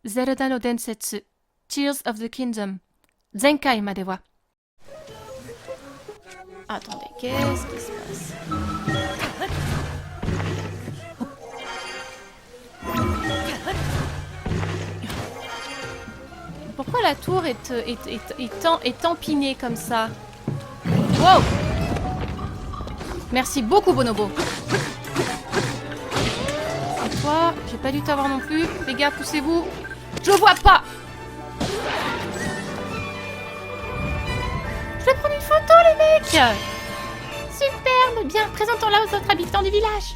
Zelda no Densetsu Tears of the Kingdom Zenkai made wa. Attendez, qu'est-ce qui se passe? Pourquoi la tour est empinée comme ça? Wow! Merci beaucoup, Bonobo. Et toi, j'ai pas dû t'avoir non plus. Les gars, poussez-vous. Je vois pas! Je vais prendre une photo, les mecs! Superbe! Bien, présentons-la aux autres habitants du village.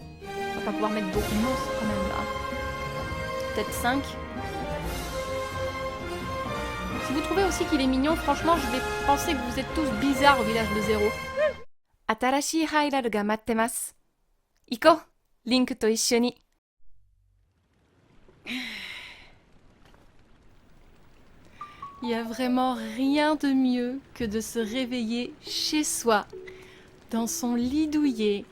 On va pas pouvoir mettre beaucoup de monstres quand même là. Peut-être 5. Si vous trouvez aussi qu'il est mignon, franchement, je vais penser que vous êtes tous bizarres au village de Zéro. Atarashi hairaru ga mattemasu. Iko, Link to issho. Il n'y a vraiment rien de mieux que de se réveiller chez soi, dans son lit douillet,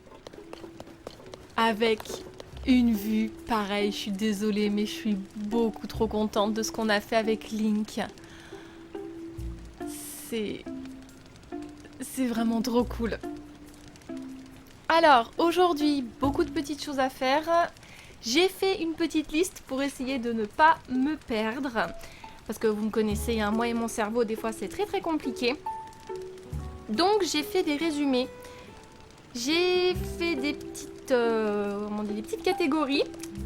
avec une vue pareille. Je suis désolée, mais je suis beaucoup trop contente de ce qu'on a fait avec Link. C'est vraiment trop cool. Alors, aujourd'hui, beaucoup de petites choses à faire. J'ai fait une petite liste pour essayer de ne pas me perdre. Parce que vous me connaissez, hein, moi et mon cerveau, des fois, c'est très très compliqué. Donc, j'ai fait des résumés. J'ai fait des petites, des petites catégories.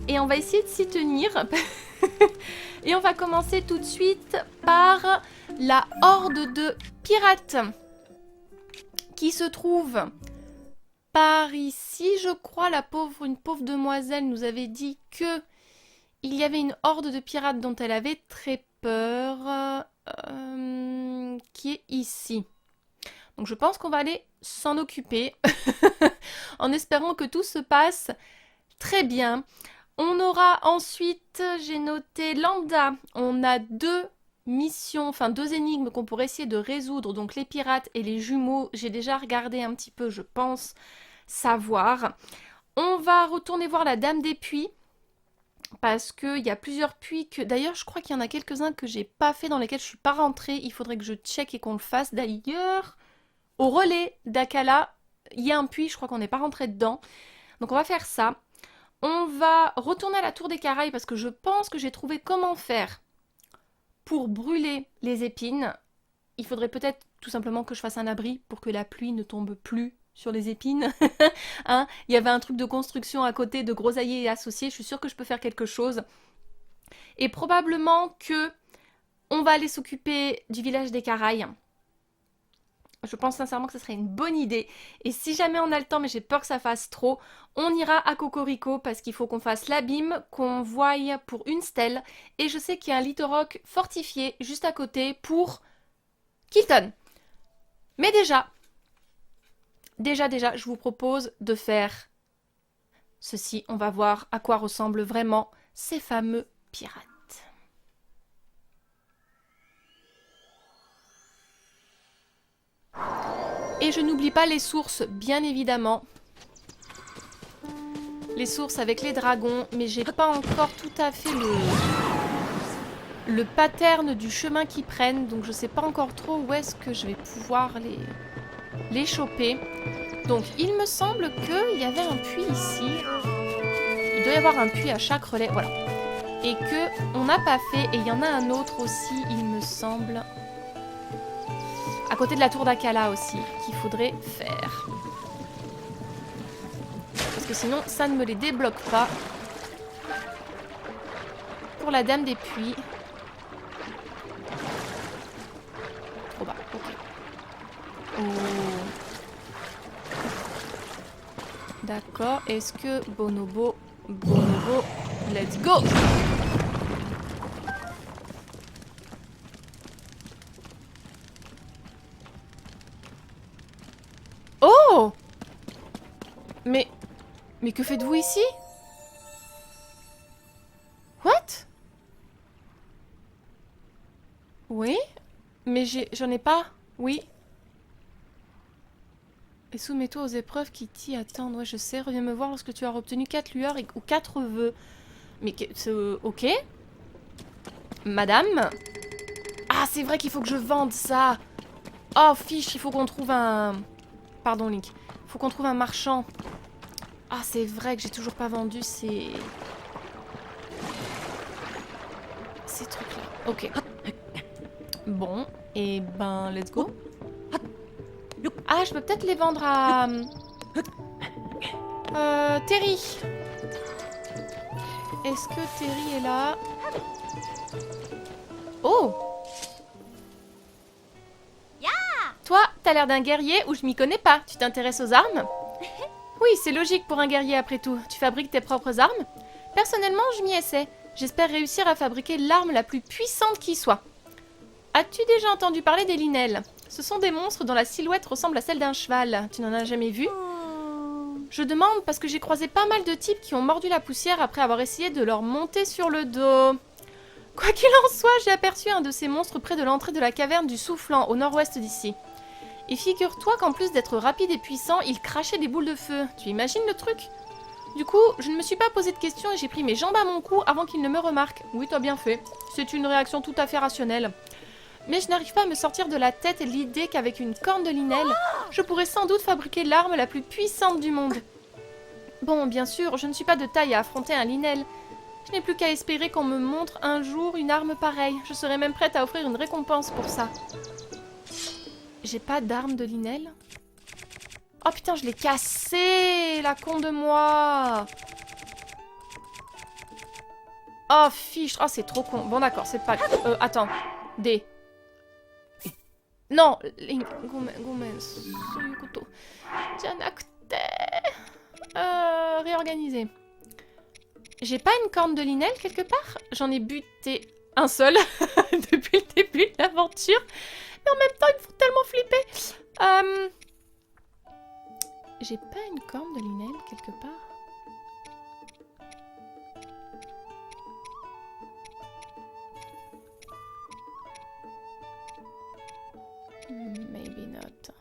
Et on va essayer de s'y tenir. Et on va commencer tout de suite par la horde de pirates qui se trouve par ici. Je crois une pauvre demoiselle nous avait dit que il y avait une horde de pirates dont elle avait très peur, qui est ici. Donc je pense qu'on va aller s'en occuper en espérant que tout se passe très bien. On aura ensuite, j'ai noté lambda, on a 2 missions, enfin 2 énigmes qu'on pourrait essayer de résoudre, donc les pirates et les jumeaux. J'ai déjà regardé un petit peu, je pense savoir. On va retourner voir la Dame des Puits, parce qu'il y a plusieurs puits que... D'ailleurs, je crois qu'il y en a quelques-uns que j'ai pas fait, dans lesquels je suis pas rentrée. Il faudrait que je check et qu'on le fasse. D'ailleurs, au relais d'Akala, il y a un puits, je crois qu'on n'est pas rentré dedans. Donc on va faire ça. On va retourner à la tour d'écaraille parce que je pense que j'ai trouvé comment faire pour brûler les épines. Il faudrait peut-être tout simplement que je fasse un abri pour que la pluie ne tombe plus sur les épines. Hein, il y avait un truc de construction à côté de grosailliers et associés. Je suis sûre que je peux faire quelque chose. Et probablement que on va aller s'occuper du village d'écaraille. Je pense sincèrement que ce serait une bonne idée. Et si jamais on a le temps, mais j'ai peur que ça fasse trop, on ira à Cocorico parce qu'il faut qu'on fasse l'abîme, qu'on voie pour une stèle. Et je sais qu'il y a un Littorock fortifié juste à côté pour Kilton. Mais déjà, je vous propose de faire ceci. On va voir à quoi ressemblent vraiment ces fameux pirates. Et je n'oublie pas les sources, bien évidemment. Les sources avec les dragons, mais j'ai pas encore tout à fait le pattern du chemin qu'ils prennent, donc je sais pas encore trop où est-ce que je vais pouvoir les choper. Donc il me semble qu'il y avait un puits ici. Il doit y avoir un puits à chaque relais, voilà. Et que on n'a pas fait, et il y en a un autre aussi, il me semble. À côté de la tour d'Akala aussi, qu'il faudrait faire. Parce que sinon, ça ne me les débloque pas. Pour la Dame des Puits. Trop bas, ok. Oh. D'accord, est-ce que Bonobo, let's go! Oh! Mais que faites-vous ici? What? Oui? Mais j'en ai pas. Oui. Et soumets-toi aux épreuves qui t'y attendent. Ouais, je sais. Reviens me voir lorsque tu as obtenu 4 lueurs ou 4 vœux. Mais ok. Madame. Ah, c'est vrai qu'il faut que je vende ça. Oh, fiche, il faut qu'on trouve un... Pardon, Link. Il faut qu'on trouve un marchand. Ah, c'est vrai que j'ai toujours pas vendu ces trucs-là. Ok. Bon, et ben, let's go. Ah, je peux peut-être les vendre à... Terry. Est-ce que Terry est là? Oh! Toi, t'as l'air d'un guerrier ou je m'y connais pas. Tu t'intéresses aux armes? Oui, c'est logique pour un guerrier après tout. Tu fabriques tes propres armes? Personnellement, je m'y essaie. J'espère réussir à fabriquer l'arme la plus puissante qui soit. As-tu déjà entendu parler des linels? Ce sont des monstres dont la silhouette ressemble à celle d'un cheval. Tu n'en as jamais vu? Je demande parce que j'ai croisé pas mal de types qui ont mordu la poussière après avoir essayé de leur monter sur le dos. Quoi qu'il en soit, j'ai aperçu un de ces monstres près de l'entrée de la caverne du Soufflant, au nord-ouest d'ici. Et figure-toi qu'en plus d'être rapide et puissant, il crachait des boules de feu. Tu imagines le truc? Du coup, je ne me suis pas posé de questions et j'ai pris mes jambes à mon cou avant qu'il ne me remarque. Oui, t'as bien fait. C'est une réaction tout à fait rationnelle. Mais je n'arrive pas à me sortir de la tête l'idée qu'avec une corne de linel, je pourrais sans doute fabriquer l'arme la plus puissante du monde. Bon, bien sûr, je ne suis pas de taille à affronter un linel. Je n'ai plus qu'à espérer qu'on me montre un jour une arme pareille. Je serais même prête à offrir une récompense pour ça. J'ai pas d'arme de linel? Oh putain, je l'ai cassé, la con de moi. Oh fiche, oh c'est trop con. Bon d'accord, c'est pas... attends, D. Non, réorganiser. J'ai pas une corne de linel quelque part? J'en ai buté un seul depuis le début de l'aventure. Mais en même temps, ils me font tellement flipper. J'ai pas une corne de linel quelque part? Maybe not.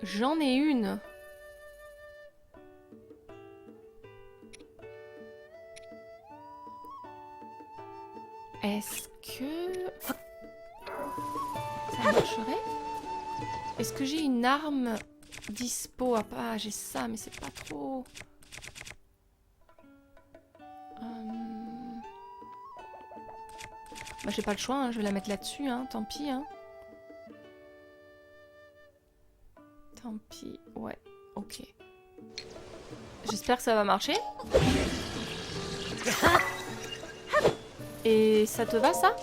J'en ai une. Est-ce que... ça marcherait? Est-ce que j'ai une arme dispo? Ah, j'ai ça, mais c'est pas trop... Bah, j'ai pas le choix, hein, je vais la mettre là-dessus, hein, tant pis. Hein. Tant pis, ouais, ok. J'espère que ça va marcher. Et ça te va, ça?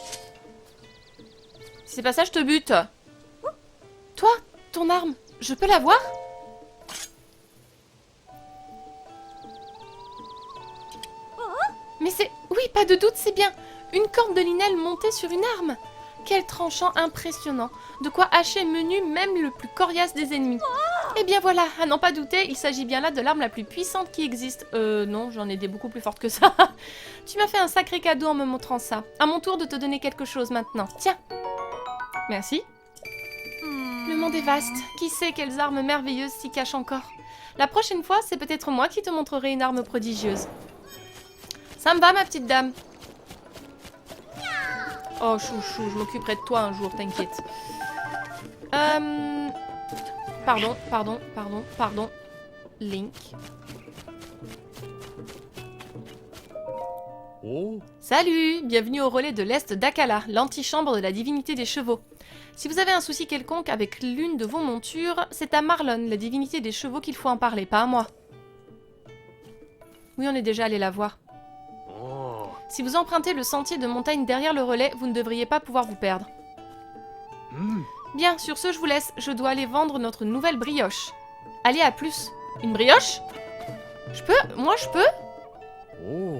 Si c'est pas ça, je te bute. Toi, ton arme, je peux la voir? Mais c'est... Oui, pas de doute, c'est bien. Une corde de linel montée sur une arme. Quel tranchant impressionnant. De quoi hacher menu même le plus coriace des ennemis. Eh bien voilà, à n'en pas douter, il s'agit bien là de l'arme la plus puissante qui existe. Non, j'en ai des beaucoup plus fortes que ça. Tu m'as fait un sacré cadeau en me montrant ça. À mon tour de te donner quelque chose maintenant. Tiens. Merci. Le monde est vaste. Qui sait quelles armes merveilleuses s'y cachent encore? La prochaine fois, c'est peut-être moi qui te montrerai une arme prodigieuse. Ça me va, ma petite dame. Oh, chouchou, je m'occuperai de toi un jour, t'inquiète. Pardon. Link. Oh. Salut, bienvenue au relais de l'Est d'Akala, l'antichambre de la divinité des chevaux. Si vous avez un souci quelconque avec l'une de vos montures, c'est à Marlon, la divinité des chevaux, qu'il faut en parler, pas à moi. Oui, on est déjà allé la voir. Oh. Si vous empruntez le sentier de montagne derrière le relais, vous ne devriez pas pouvoir vous perdre. Bien, sur ce, je vous laisse. Je dois aller vendre notre nouvelle brioche. Allez, à plus. Une brioche? Je peux? Moi, je peux? Oh.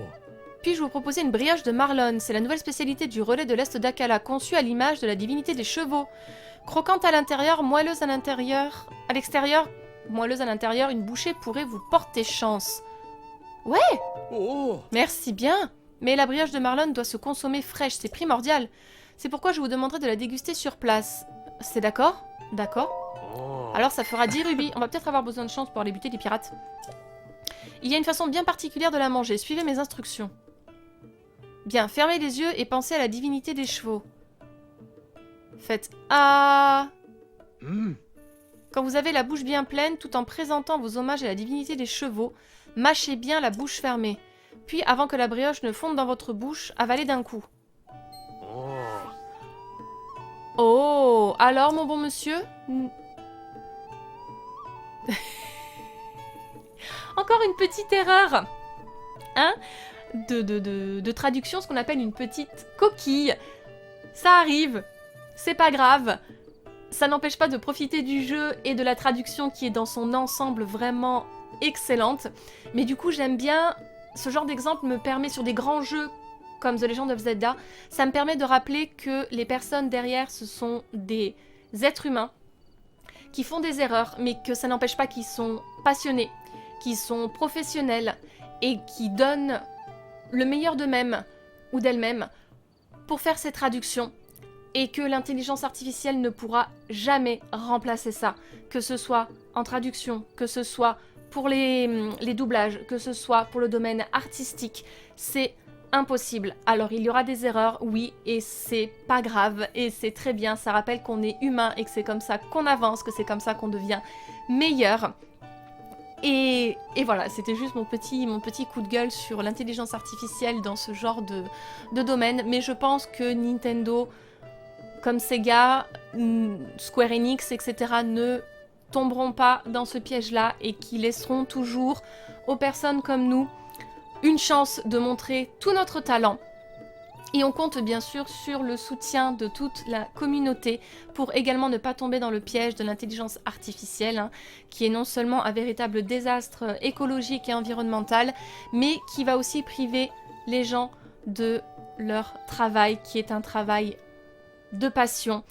Puis-je vous proposer une brioche de Marlon? C'est la nouvelle spécialité du relais de l'Est d'Akala, conçue à l'image de la divinité des chevaux. Croquante à l'intérieur, moelleuse à l'intérieur... À l'extérieur, moelleuse à l'intérieur, une bouchée pourrait vous porter chance. Ouais! Oh. Merci bien. Mais la brioche de Marlon doit se consommer fraîche, c'est primordial. C'est pourquoi je vous demanderai de la déguster sur place. C'est d'accord? D'accord. Oh. Alors ça fera 10 rubis. On va peut-être avoir besoin de chance pour aller buter les pirates. Il y a une façon bien particulière de la manger. Suivez mes instructions. Bien, fermez les yeux et pensez à la divinité des chevaux. Faites A. Quand vous avez la bouche bien pleine, tout en présentant vos hommages à la divinité des chevaux, mâchez bien la bouche fermée. Puis, avant que la brioche ne fonde dans votre bouche, avalez d'un coup. Oh, alors, mon bon monsieur? Encore une petite erreur, hein, de traduction, ce qu'on appelle une petite coquille. Ça arrive, c'est pas grave. Ça n'empêche pas de profiter du jeu et de la traduction qui est dans son ensemble vraiment excellente. Mais du coup, j'aime bien, ce genre d'exemple me permet sur des grands jeux comme The Legend of Zelda, ça me permet de rappeler que les personnes derrière, ce sont des êtres humains qui font des erreurs, mais que ça n'empêche pas qu'ils sont passionnés, qu'ils sont professionnels et qui donnent le meilleur d'eux-mêmes ou d'elles-mêmes pour faire ces traductions. Et que l'intelligence artificielle ne pourra jamais remplacer ça. Que ce soit en traduction, que ce soit pour les doublages, que ce soit pour le domaine artistique, c'est impossible. Alors il y aura des erreurs, oui, et c'est pas grave, et c'est très bien, ça rappelle qu'on est humain et que c'est comme ça qu'on avance, que c'est comme ça qu'on devient meilleur. Et voilà, c'était juste mon petit coup de gueule sur l'intelligence artificielle dans ce genre de domaine, mais je pense que Nintendo, comme Sega, Square Enix, etc. ne tomberont pas dans ce piège-là et qui laisseront toujours aux personnes comme nous une chance de montrer tout notre talent. Et on compte bien sûr sur le soutien de toute la communauté pour également ne pas tomber dans le piège de l'intelligence artificielle, hein, qui est non seulement un véritable désastre écologique et environnemental, mais qui va aussi priver les gens de leur travail, qui est un travail de passion.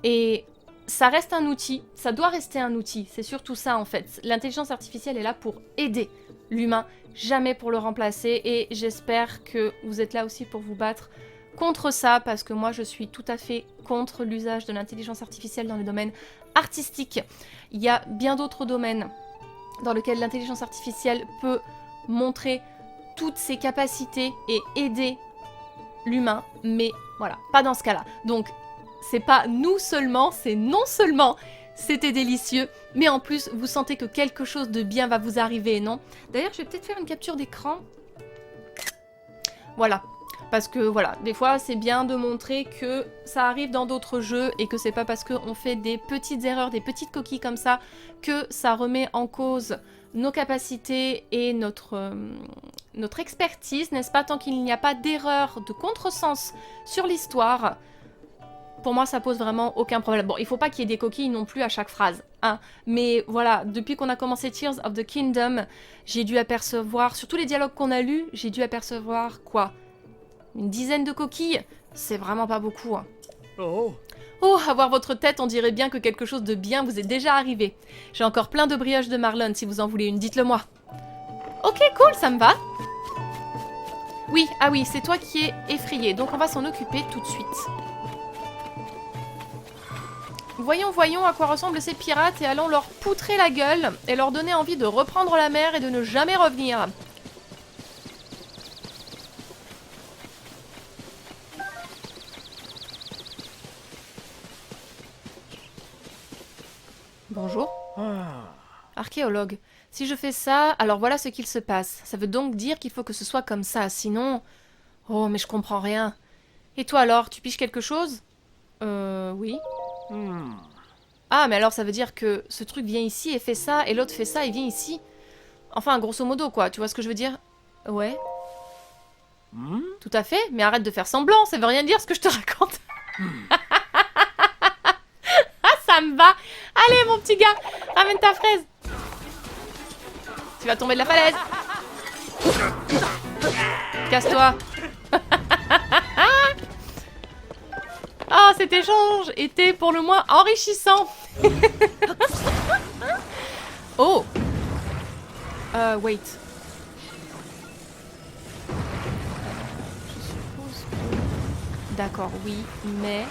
Et ça reste un outil, ça doit rester un outil, c'est surtout ça en fait. L'intelligence artificielle est là pour aider l'humain, jamais pour le remplacer, et j'espère que vous êtes là aussi pour vous battre contre ça, parce que moi je suis tout à fait contre l'usage de l'intelligence artificielle dans le domaine artistique. Il y a bien d'autres domaines dans lesquels l'intelligence artificielle peut montrer toutes ses capacités et aider l'humain, mais voilà, pas dans ce cas-là. Donc c'est pas nous seulement, c'est non seulement c'était délicieux, mais en plus vous sentez que quelque chose de bien va vous arriver, non? D'ailleurs, je vais peut-être faire une capture d'écran. Voilà, parce que voilà, des fois c'est bien de montrer que ça arrive dans d'autres jeux et que c'est pas parce qu'on fait des petites erreurs, des petites coquilles comme ça, que ça remet en cause nos capacités et notre expertise, n'est-ce pas? Tant qu'il n'y a pas d'erreur, de contresens sur l'histoire, pour moi ça pose vraiment aucun problème. Bon, il faut pas qu'il y ait des coquilles non plus à chaque phrase, hein. Mais voilà, depuis qu'on a commencé Tears of the Kingdom, j'ai dû apercevoir, sur tous les dialogues qu'on a lus, j'ai dû apercevoir quoi? Une dizaine de coquilles? C'est vraiment pas beaucoup, hein. Oh. Oh, à voir votre tête, on dirait bien que quelque chose de bien vous est déjà arrivé. J'ai encore plein de brioches de Marlon, si vous en voulez une, dites-le moi. Ok, cool, ça me va. Oui, ah oui, c'est toi qui es effrayé, donc on va s'en occuper tout de suite. Voyons, voyons à quoi ressemblent ces pirates et allons leur poutrer la gueule et leur donner envie de reprendre la mer et de ne jamais revenir. Bonjour. Archéologue. Si je fais ça, alors voilà ce qu'il se passe. Ça veut donc dire qu'il faut que ce soit comme ça, sinon... Oh, mais je comprends rien. Et toi alors, tu piges quelque chose? Oui. Ah, mais alors ça veut dire que ce truc vient ici et fait ça, et l'autre fait ça et vient ici. Enfin, grosso modo, quoi, tu vois ce que je veux dire? Ouais. Tout à fait, mais arrête de faire semblant, ça veut rien dire ce que je te raconte. Ah, ça me va. Allez, mon petit gars, ramène ta fraise. Tu vas tomber de la falaise. Casse-toi. Oh, cet échange était pour le moins enrichissant. Oh. Wait. Je suppose que... D'accord, oui, mais...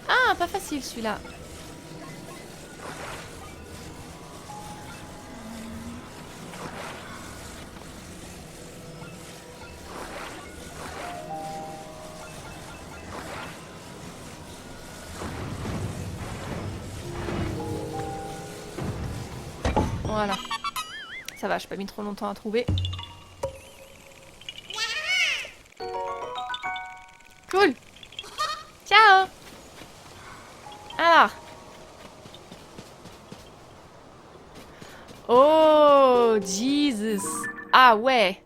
Ah, pas facile celui-là. Voilà. Ça va, j'ai pas mis trop longtemps à trouver. Cool. Ciao. Alors. Oh, Jesus. Ah ouais.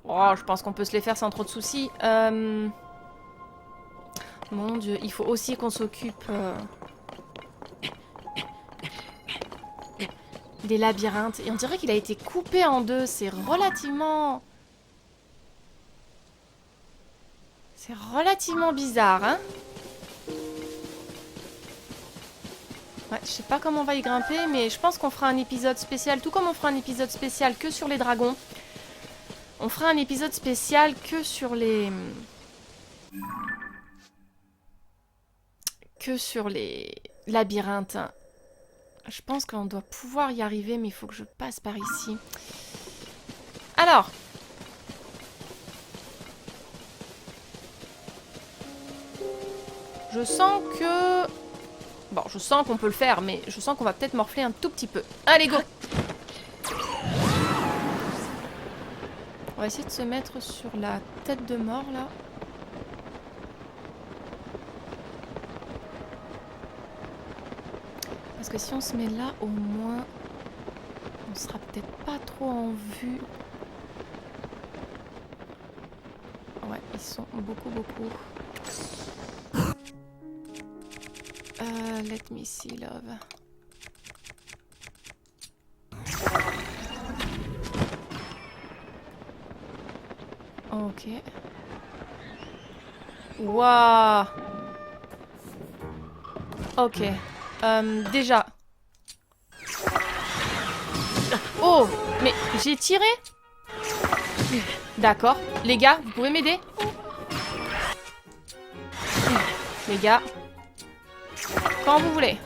Oh, je pense qu'on peut se les faire sans trop de soucis. Mon Dieu, il faut aussi qu'on s'occupe des labyrinthes. Et on dirait qu'il a été coupé en deux. C'est relativement bizarre, hein. Ouais, je sais pas comment on va y grimper, mais je pense qu'on fera un épisode spécial, tout comme on fera un épisode spécial que sur les dragons. On fera un épisode spécial que sur les labyrinthes. Je pense qu'on doit pouvoir y arriver, mais il faut que je passe par ici. Alors. Je sens que... Bon, je sens qu'on peut le faire, mais je sens qu'on va peut-être morfler un tout petit peu. Allez, go! On va essayer de se mettre sur la tête de mort, là. Parce que si on se met là, au moins, on sera peut-être pas trop en vue. Ouais, ils sont beaucoup. Let me see, love. Ok. Waouh. Ok. Déjà. Oh, mais j'ai tiré. D'accord. Les gars, vous pouvez m'aider? Les gars. Quand vous voulez.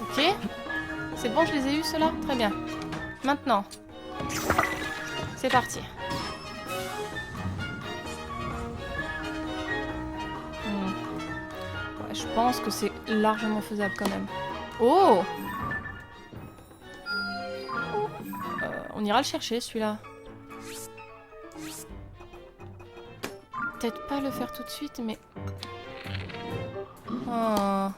Ok. C'est bon, je les ai eus, ceux-là? Très bien. Maintenant. C'est parti. Ouais, je pense que c'est largement faisable quand même. Oh! On ira le chercher, celui-là. Peut-être pas le faire tout de suite, mais... Oh.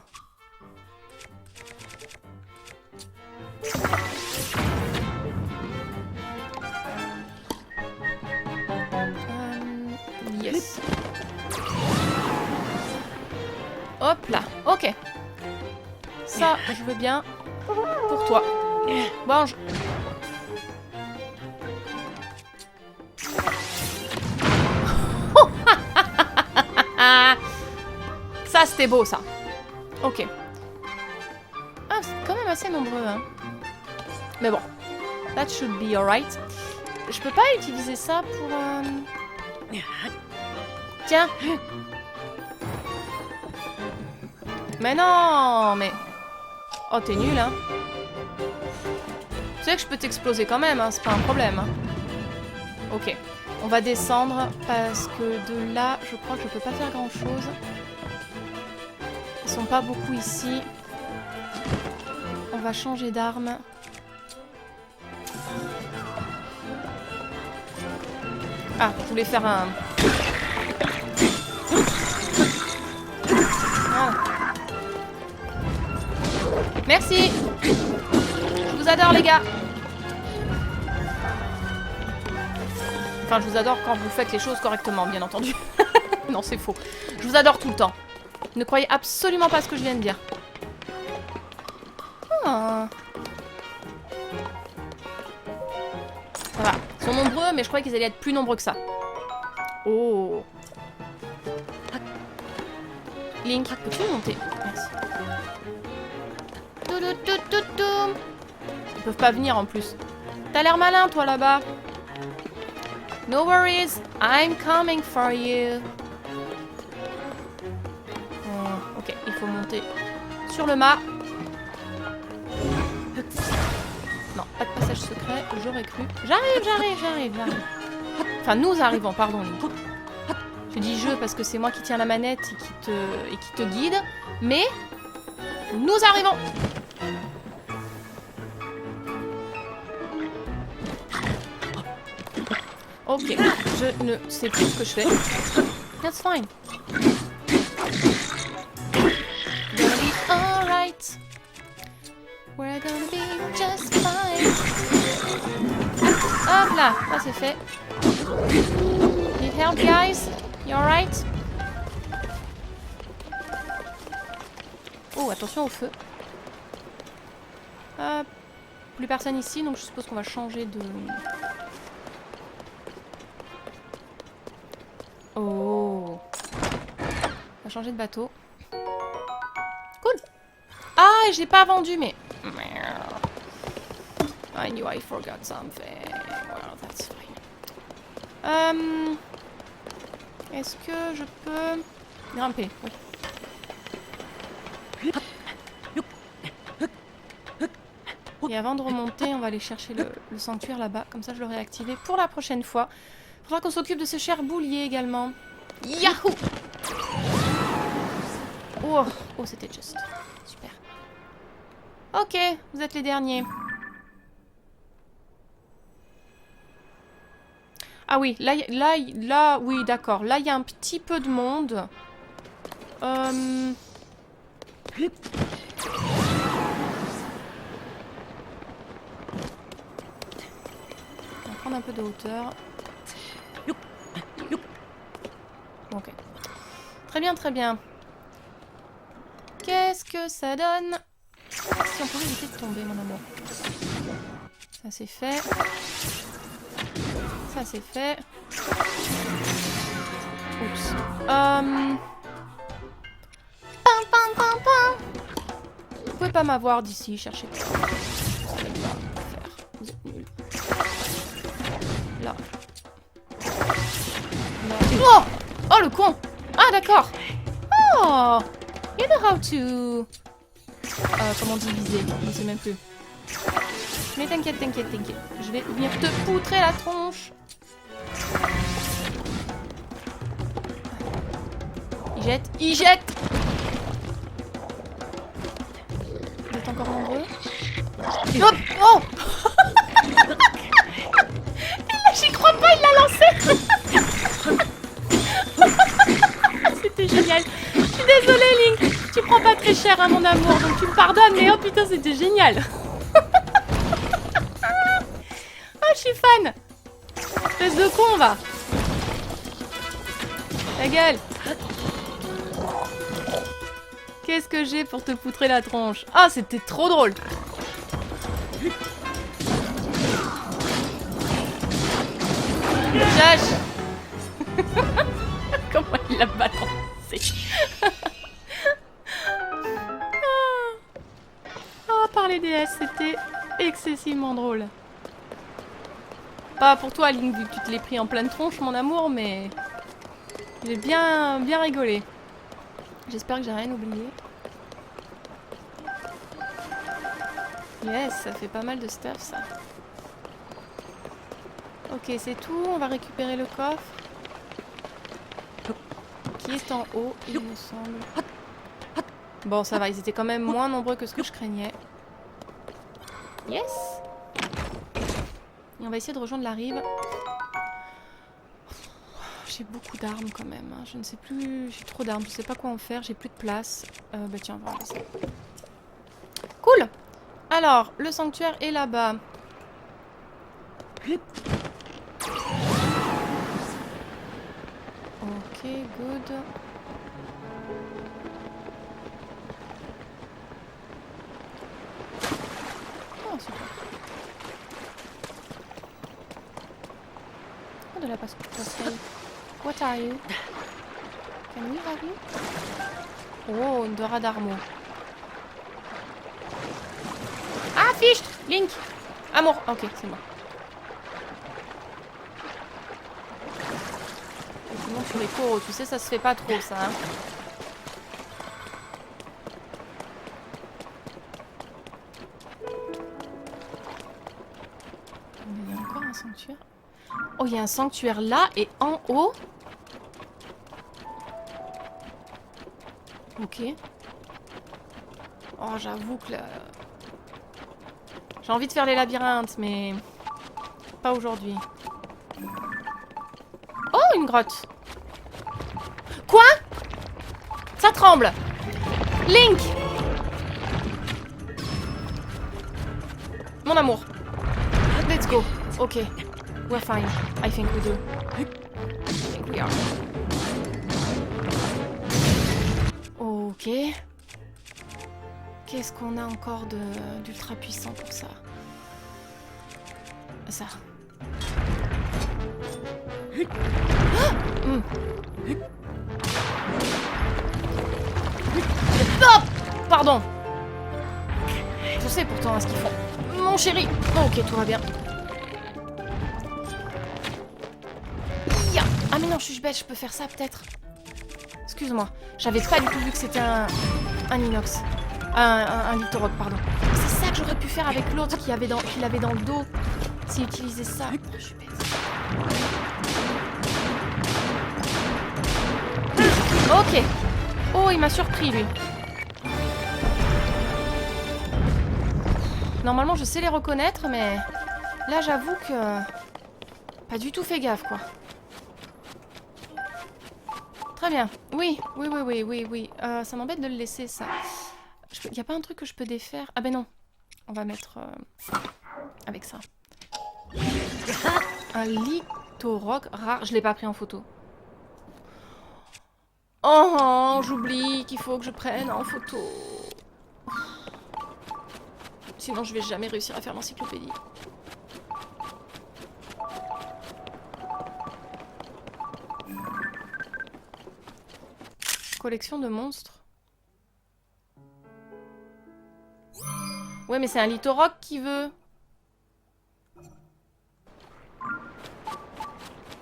Yes. Hop là. Ok. Ça, je veux bien. Pour toi. Mange. Ça, c'était beau, ça. Ok. Ah, c'est quand même assez nombreux, hein. Mais bon. That should be alright. Je peux pas utiliser ça pour... Tiens. Mais non, mais... Oh, t'es nul, hein. Tu sais que je peux t'exploser quand même, hein. C'est pas un problème. Hein. Ok. On va descendre parce que de là, je crois que je peux pas faire grand-chose. Ils sont pas beaucoup ici. On va changer d'arme. Ah, je voulais faire un... Ah. Merci. Je vous adore, les gars. Enfin, je vous adore quand vous faites les choses correctement, bien entendu. Non, c'est faux. Je vous adore tout le temps. Ne croyez absolument pas ce que je viens de dire. Ah. Ça va. Ils sont nombreux, mais je croyais qu'ils allaient être plus nombreux que ça. Oh. Link, peux-tu monter? Merci. Ils peuvent pas venir en plus. T'as l'air malin, toi, là-bas. No worries, I'm coming for you. Oh, ok, il faut monter sur le mât. Non, pas de passage secret, j'aurais cru. J'arrive. Enfin, nous arrivons, pardon, Link. Je dis je parce que c'est moi qui tiens la manette et qui te guide. Mais nous arrivons. Ok, je ne sais plus ce que je fais. That's fine. Gonna be alright. We're gonna be just fine. Hop là, ça c'est fait. Need help, guys? You alright? Oh, attention au feu. Plus personne ici, donc je suppose qu'on va changer de... Oh. On va changer de bateau. Cool. Ah, et je l'ai pas vendu, mais... I knew I forgot something. Well, that's fine. Est-ce que je peux... grimper? Oui. Et avant de remonter, on va aller chercher le sanctuaire là-bas. Comme ça, je l'aurai activé pour la prochaine fois. Faudra qu'on s'occupe de ce cher boulier également. Yahoo! Oh, oh c'était juste. Super. Ok, vous êtes les derniers. Ah oui, là, oui, d'accord. Là, il y a un petit peu de monde. On va prendre un peu de hauteur. Ok. Très bien, très bien. Qu'est-ce que ça donne? Si on pouvait éviter de tomber, mon amour. Ça c'est fait. Ça c'est fait. Oups. Pam, pam, pam, pam. Vous pouvez pas m'avoir d'ici, cherchez pas. Vous allez pas faire. Vous êtes nuls. Là. Là. Oh! Oh le con! Ah d'accord! Oh! You know how to... comment diviser? Je ne sais même plus. Mais t'inquiète, t'inquiète, t'inquiète. Je vais venir te poutrer la tronche. Il jette, il jette! Vous êtes encore nombreux? Hop! Oh! J'y crois pas, il l'a lancé! C'était génial. Je suis désolée, Link. Tu prends pas très cher, hein, mon amour, donc tu me pardonnes, mais oh putain, c'était génial. Oh, je suis fan. Espèce de con, va. Ta gueule. Qu'est-ce que j'ai pour te poutrer la tronche? Ah, c'était trop drôle. Lâche. Comment il l'a balancé. Oh, par les DS, c'était excessivement drôle. Pas pour toi, Link, vu que tu te l'es pris en pleine tronche, mon amour, mais... j'ai bien rigolé. J'espère que j'ai rien oublié. Yes, ça fait pas mal de stuff, ça. Ok, c'est tout. On va récupérer le coffre. Qui est en haut, il me semble. Bon, ça va, ils étaient quand même moins nombreux que ce que je craignais. Yes! Et on va essayer de rejoindre la rive. J'ai beaucoup d'armes quand même. Hein. Je ne sais plus... j'ai trop d'armes. Je sais pas quoi en faire. J'ai plus de place. Bah tiens, on va enlever ça. Cool! Alors, le sanctuaire est là-bas. Ok, good. Oh, super. Oh, de la passerelle. What are you? Can we have you? Oh, une Dora d'Armo. Ah, fiche! Link! Amour! Ok, c'est moi. Tu montes sur les coraux, tu sais, ça se fait pas trop, ça. Hein. Il y a encore un sanctuaire. Oh, il y a un sanctuaire là et en haut. Ok. Oh, j'avoue que là... J'ai envie de faire les labyrinthes, mais... Pas aujourd'hui. Oh, une grotte. Quoi? Ça tremble. Link! Mon amour. Let's go. Ok. We're fine. I think we do. I think we are. Ok. Qu'est-ce qu'on a encore d'ultra puissant pour ça? Ça. Ah oh pardon. Je sais pourtant ce qu'ils font. Mon chéri. Oh, ok, tout va bien. Ya. Ah mais non, je suis bête, je peux faire ça peut-être. Excuse-moi, j'avais pas du tout vu que c'était un inox. Un lithorock, pardon. C'est ça que j'aurais pu faire avec l'autre qu'il avait dans le dos. S'il utilisait ça. Oh, je suis bête. Ok. Oh, il m'a surpris, lui. Normalement, je sais les reconnaître, mais... Là, j'avoue que... Pas du tout fait gaffe, quoi. Très bien. Oui. Ça m'embête de le laisser, ça. Y a pas un truc que je peux défaire? Ah ben non. On va mettre... avec ça. Un lithorock rare. Je l'ai pas pris en photo. Oh, j'oublie qu'il faut que je prenne en photo. Sinon, je vais jamais réussir à faire l'encyclopédie. Collection de monstres. Ouais, mais c'est un lithorock qui veut.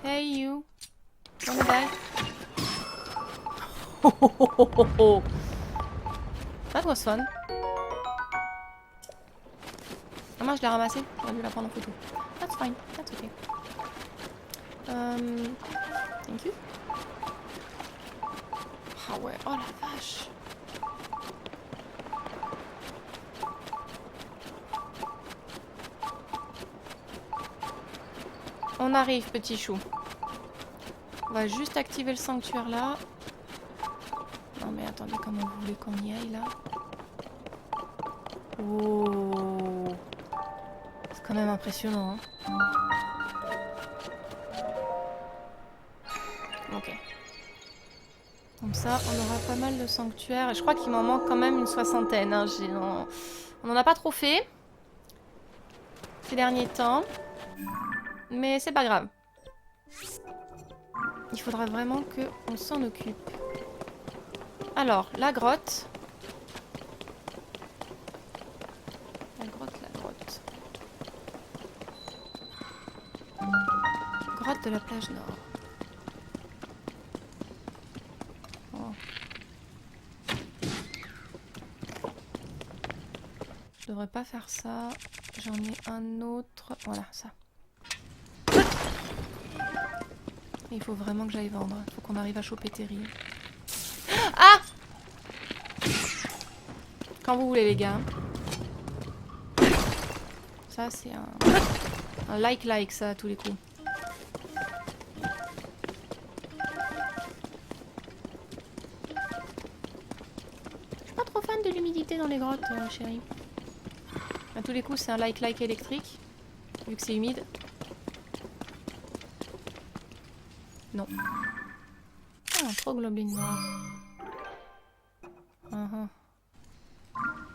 Hey you. Wanna die? Oh, oh, oh, oh, oh, oh. That was fun. Ah mince, je l'ai ramassé. J'aurais dû la prendre en photo. That's fine. That's okay. Thank you. Ah ouais, oh la vache. On arrive, petit chou. On va juste activer le sanctuaire là. Non mais attendez, comment vous voulez qu'on y aille là? Oh, c'est quand même impressionnant, hein. Ok. Comme ça, on aura pas mal de sanctuaires. Et je crois qu'il m'en manque quand même une soixantaine. Hein. On n'en a pas trop fait ces derniers temps. Mais c'est pas grave. Il faudra vraiment qu'on s'en occupe. Alors, la grotte. La grotte. Grotte de la plage nord. Oh. Je devrais pas faire ça. J'en ai un autre. Voilà, ça. Il faut vraiment que j'aille vendre. Il faut qu'on arrive à choper Terry. Ah! Quand vous voulez, les gars. Ça, c'est un like, ça, à tous les coups. Je suis pas trop fan de l'humidité dans les grottes, chérie. À tous les coups, c'est un like électrique. Vu que c'est humide. Non. Ah, trop globuline noire.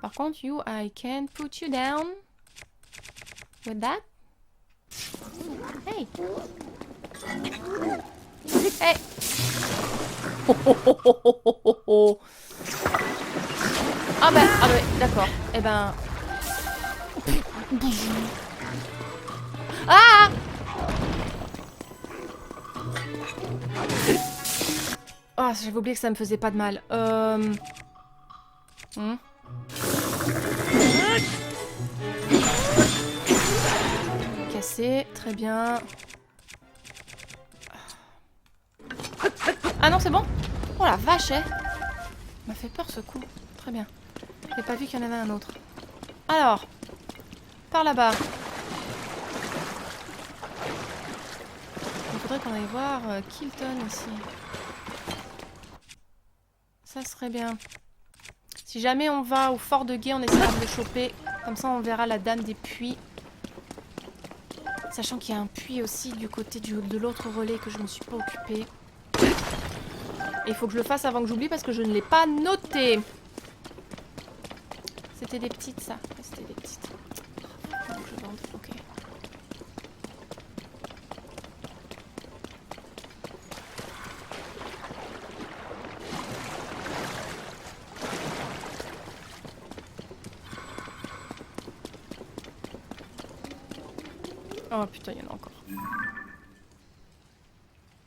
Par contre, you, I can put you down. With that. Hey. Hey. Oh. Ah bah ouais, d'accord. Eh ben... Ah! Oh, j'avais oublié que ça me faisait pas de mal. Cassé, très bien. Ah non, c'est bon? Oh la vache, hein. M'a fait peur ce coup. Très bien. J'ai pas vu qu'il y en avait un autre. Alors, par là-bas. Il faudrait qu'on aille voir Kilton aussi. Ça serait bien. Si jamais on va au fort de Guet, on essaiera de le choper. Comme ça, on verra la dame des puits. Sachant qu'il y a un puits aussi du côté de l'autre relais que je ne me suis pas occupée. Et il faut que je le fasse avant que j'oublie parce que je ne l'ai pas noté. C'était des petites, ça. Ouais, c'était des petites. Faut que je vende. Ok. Oh putain, il y en a encore.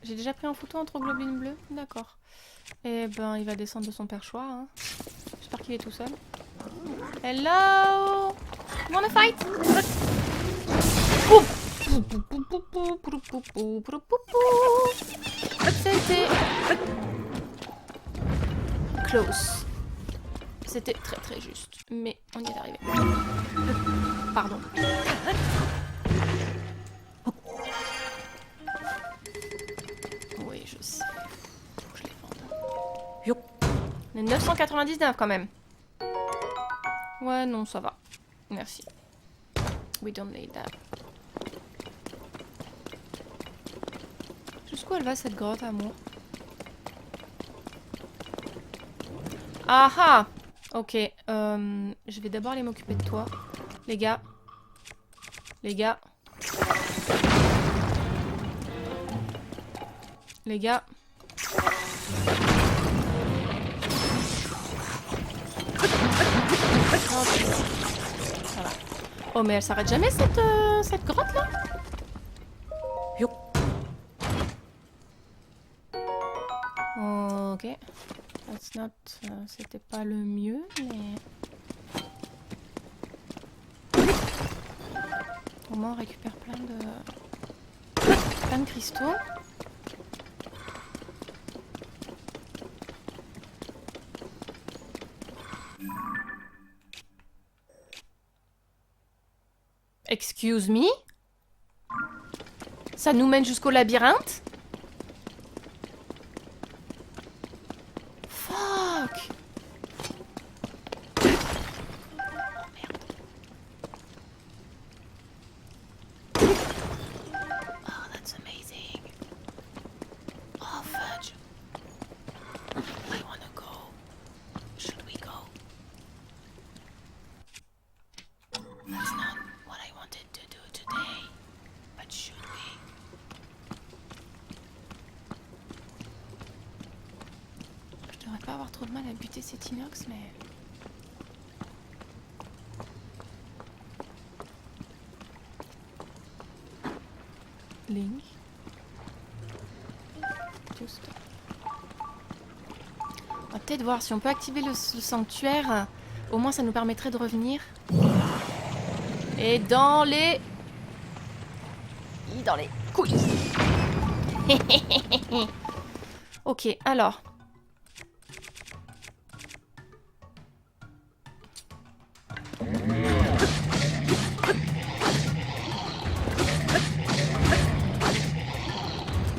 J'ai déjà pris en photo entre globines bleues. D'accord. Eh ben, il va descendre de son perchoir. Hein. J'espère qu'il est tout seul. Hello! You wanna fight? C'était close. C'était très très juste. Mais on y est arrivé. Pardon. Oui, je sais. Faut que je les vende. On est 999 quand même. Ouais, non, ça va. Merci. We don't need that. Jusqu'où elle va cette grotte, amour? Ah ah! Ok, je vais d'abord aller m'occuper de toi. Les gars. Les gars. Les gars. Voilà. Oh mais elle s'arrête jamais cette grotte là? Ok. That's not... c'était pas le mieux, mais... Au moins on récupère plein de cristaux. Excuse me? Ça nous mène jusqu'au labyrinthe? Fuck! Oh merde. Oh, that's amazing. Oh, fudge. I wanna go. Should we go? That's not what I wanted to do today. But should we? Je devrais pas avoir trop de mal à buter cet inox, mais... Link. Just. On va peut-être voir si on peut activer le sanctuaire. Au moins, ça nous permettrait de revenir. Et dans les... Dans les couilles. Ok, alors...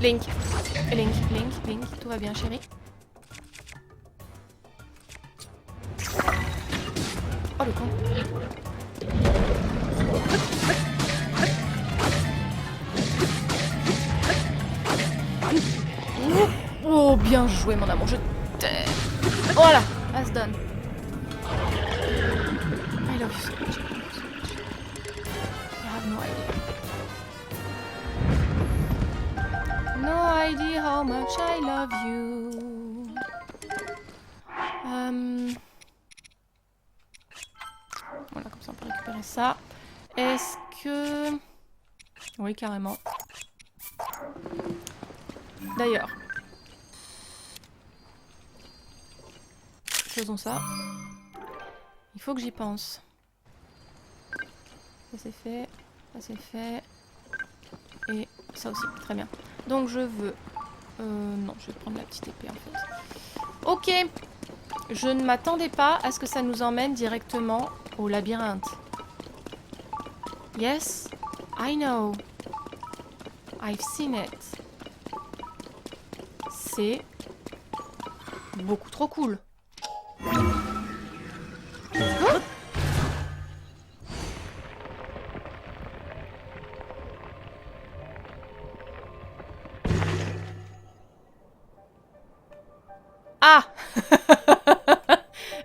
Link, tout va bien, chérie. Oh le con. Oh, bien joué, mon amour, je t'aime. Voilà, that's done. I love you so much. I have no idea. No idea how much I love you. Voilà, comme ça on peut récupérer ça. Est-ce que... Oui, carrément. D'ailleurs. Faisons ça. Il faut que j'y pense. Ça c'est fait. Ça c'est fait. Et ça aussi. Très bien. Donc je veux... non, je vais prendre la petite épée en fait. Ok. Je ne m'attendais pas à ce que ça nous emmène directement au labyrinthe. Yes, I know. I've seen it. C'est beaucoup trop cool. Let's go. Ah.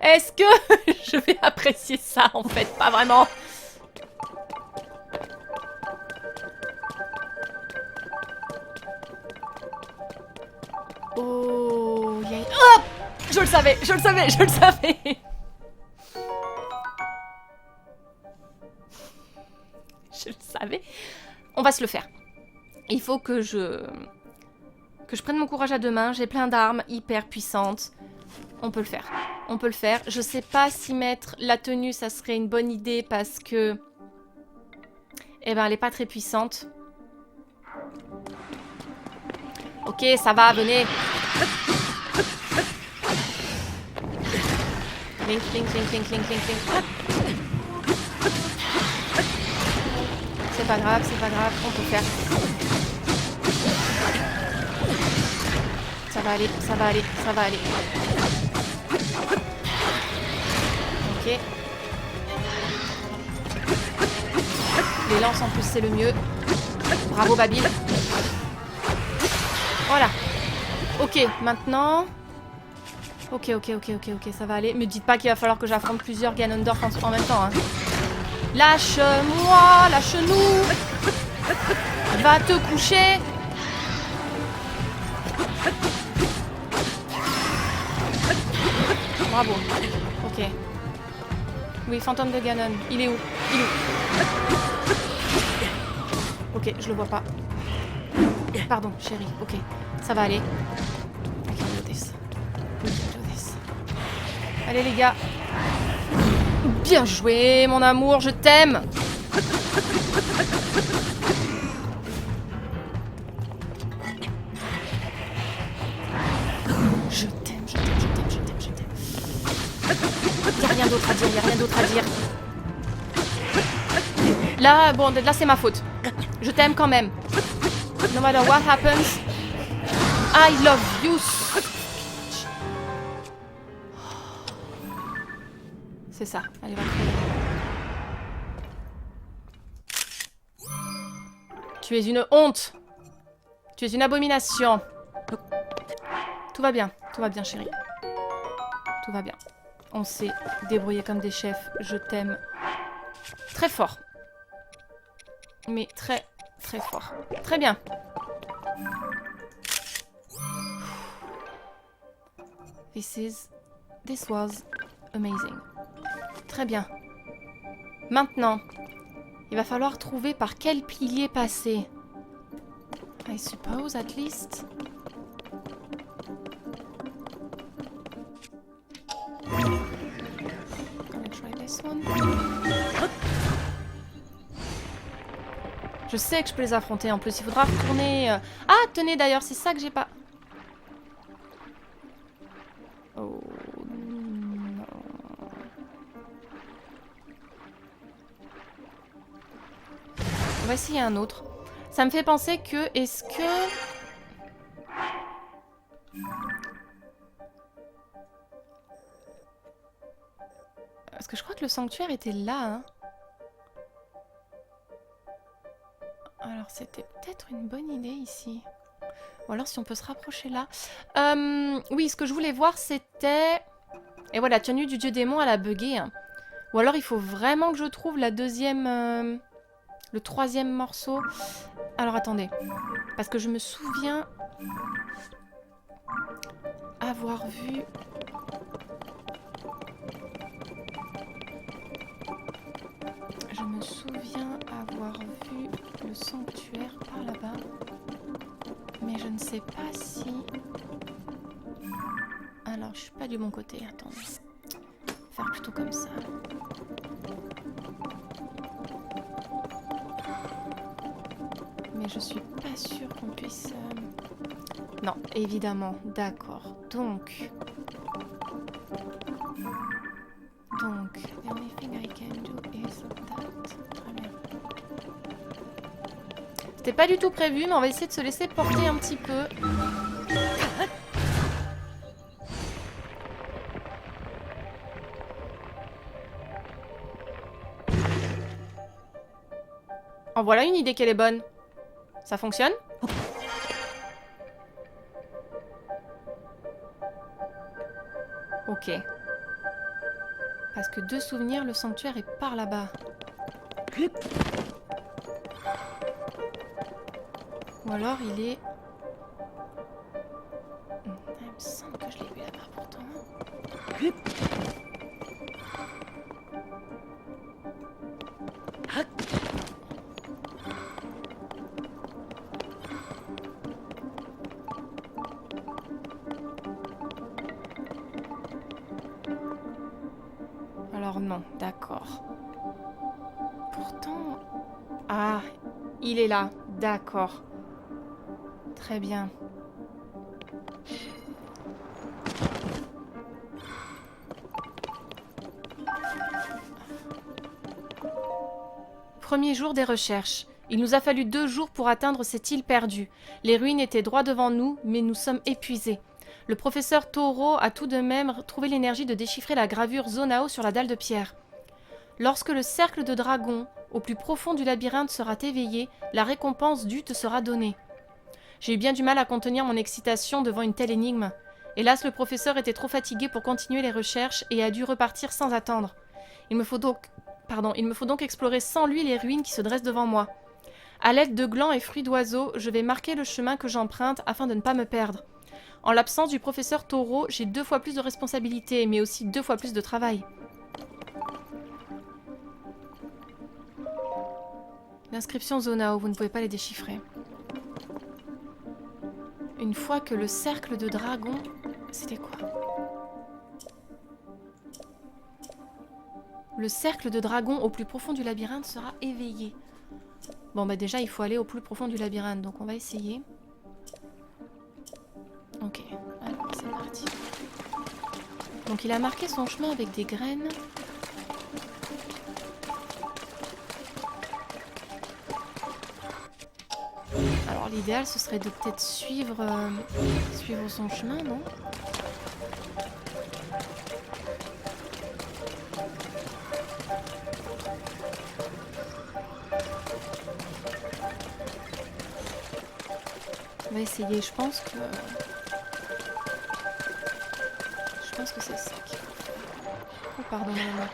Est-ce que je vais apprécier ça en fait? Pas vraiment. Oh, il y a une... Oh, je le savais, je le savais, je le savais. Je le savais. On va se le faire. Il faut que je prenne mon courage à deux mains. J'ai plein d'armes hyper puissantes. On peut le faire. On peut le faire. Je sais pas si mettre la tenue, ça serait une bonne idée parce que... Eh ben, elle est pas très puissante. Ok, ça va, venez. Clink, clink, clink, clink, clink, clink, clink. C'est pas grave, on peut faire. Ça va aller, ça va aller, ça va aller. Ok. Les lances en plus c'est le mieux. Bravo Babil. Voilà. Ok, maintenant... Ok, ça va aller. Me dites pas qu'il va falloir que j'affronte plusieurs Ganondorf en même temps. Hein. Lâche-moi, lâche-nous. Va te coucher. Bravo. Ok. Oui, fantôme de Ganon. Il est où? Il est où? Ok, je le vois pas. Pardon, chérie. Ok, ça va aller. I can do this. We can do this. Allez les gars. Bien joué, mon amour, je t'aime. Je t'aime, je t'aime, je t'aime, je t'aime, je t'aime. Y'a rien d'autre à dire, y'a rien d'autre à dire. Là, bon, là c'est ma faute. Je t'aime quand même. No matter what happens, I love you. C'est ça. Allez, va crever. Tu es une honte. Tu es une abomination. Tout va bien, chérie. Tout va bien. On s'est débrouillé comme des chefs. Je t'aime très fort. Mais très, très fort. Très bien. This was amazing. Très bien. Maintenant, il va falloir trouver par quel pilier passer. I suppose, at least. Gonna try this one. Je sais que je peux les affronter en plus. Il faudra retourner... Ah, tenez d'ailleurs, c'est ça que j'ai pas... Oh non. On va essayer un autre. Ça me fait penser que... Est-ce que... Parce que je crois que le sanctuaire était là, hein. Alors c'était peut-être une bonne idée ici. Ou alors si on peut se rapprocher là. Oui, ce que je voulais voir c'était... Et voilà, la tenue du dieu démon elle a bugué. Hein. Ou alors il faut vraiment que je trouve la deuxième... le troisième morceau. Alors attendez. Parce que je me souviens... avoir vu... Je me souviens avoir vu le sanctuaire par là-bas. Mais je ne sais pas si... Alors, je suis pas du bon côté. Attendez. Faire plutôt comme ça. Mais je suis pas sûre qu'on puisse... Non, évidemment. D'accord. Donc... C'était pas du tout prévu, mais on va essayer de se laisser porter un petit peu. En voilà une idée qu'elle est bonne. Ça fonctionne? Ok. Parce que de souvenir, le sanctuaire est par là-bas. Ou alors il est... Il me semble que je l'ai vu là-bas pourtant. Alors non, d'accord. Pourtant... Ah, il est là, d'accord. Très bien. Premier jour des recherches. Il nous a fallu 2 jours pour atteindre cette île perdue. Les ruines étaient droit devant nous, mais nous sommes épuisés. Le professeur Toro a tout de même trouvé l'énergie de déchiffrer la gravure Zonao sur la dalle de pierre. Lorsque le cercle de dragon, au plus profond du labyrinthe, sera éveillé, la récompense due te sera donnée. J'ai eu bien du mal à contenir mon excitation devant une telle énigme. Hélas, le professeur était trop fatigué pour continuer les recherches et a dû repartir sans attendre. Il me faut donc explorer sans lui les ruines qui se dressent devant moi. À l'aide de glands et fruits d'oiseaux, je vais marquer le chemin que j'emprunte afin de ne pas me perdre. En l'absence du professeur Toro, j'ai 2 fois plus de responsabilités, mais aussi 2 fois plus de travail. L'inscription Zonao, vous ne pouvez pas les déchiffrer. Une fois que le cercle de dragon... C'était quoi? Le cercle de dragon au plus profond du labyrinthe sera éveillé. Bon bah déjà il faut aller au plus profond du labyrinthe, donc on va essayer. Ok, alors c'est parti. Donc il a marqué son chemin avec des graines. Alors l'idéal ce serait de peut-être suivre son chemin, non? On va essayer, je pense que c'est ça qu'il faut faire. Oh pardon maman.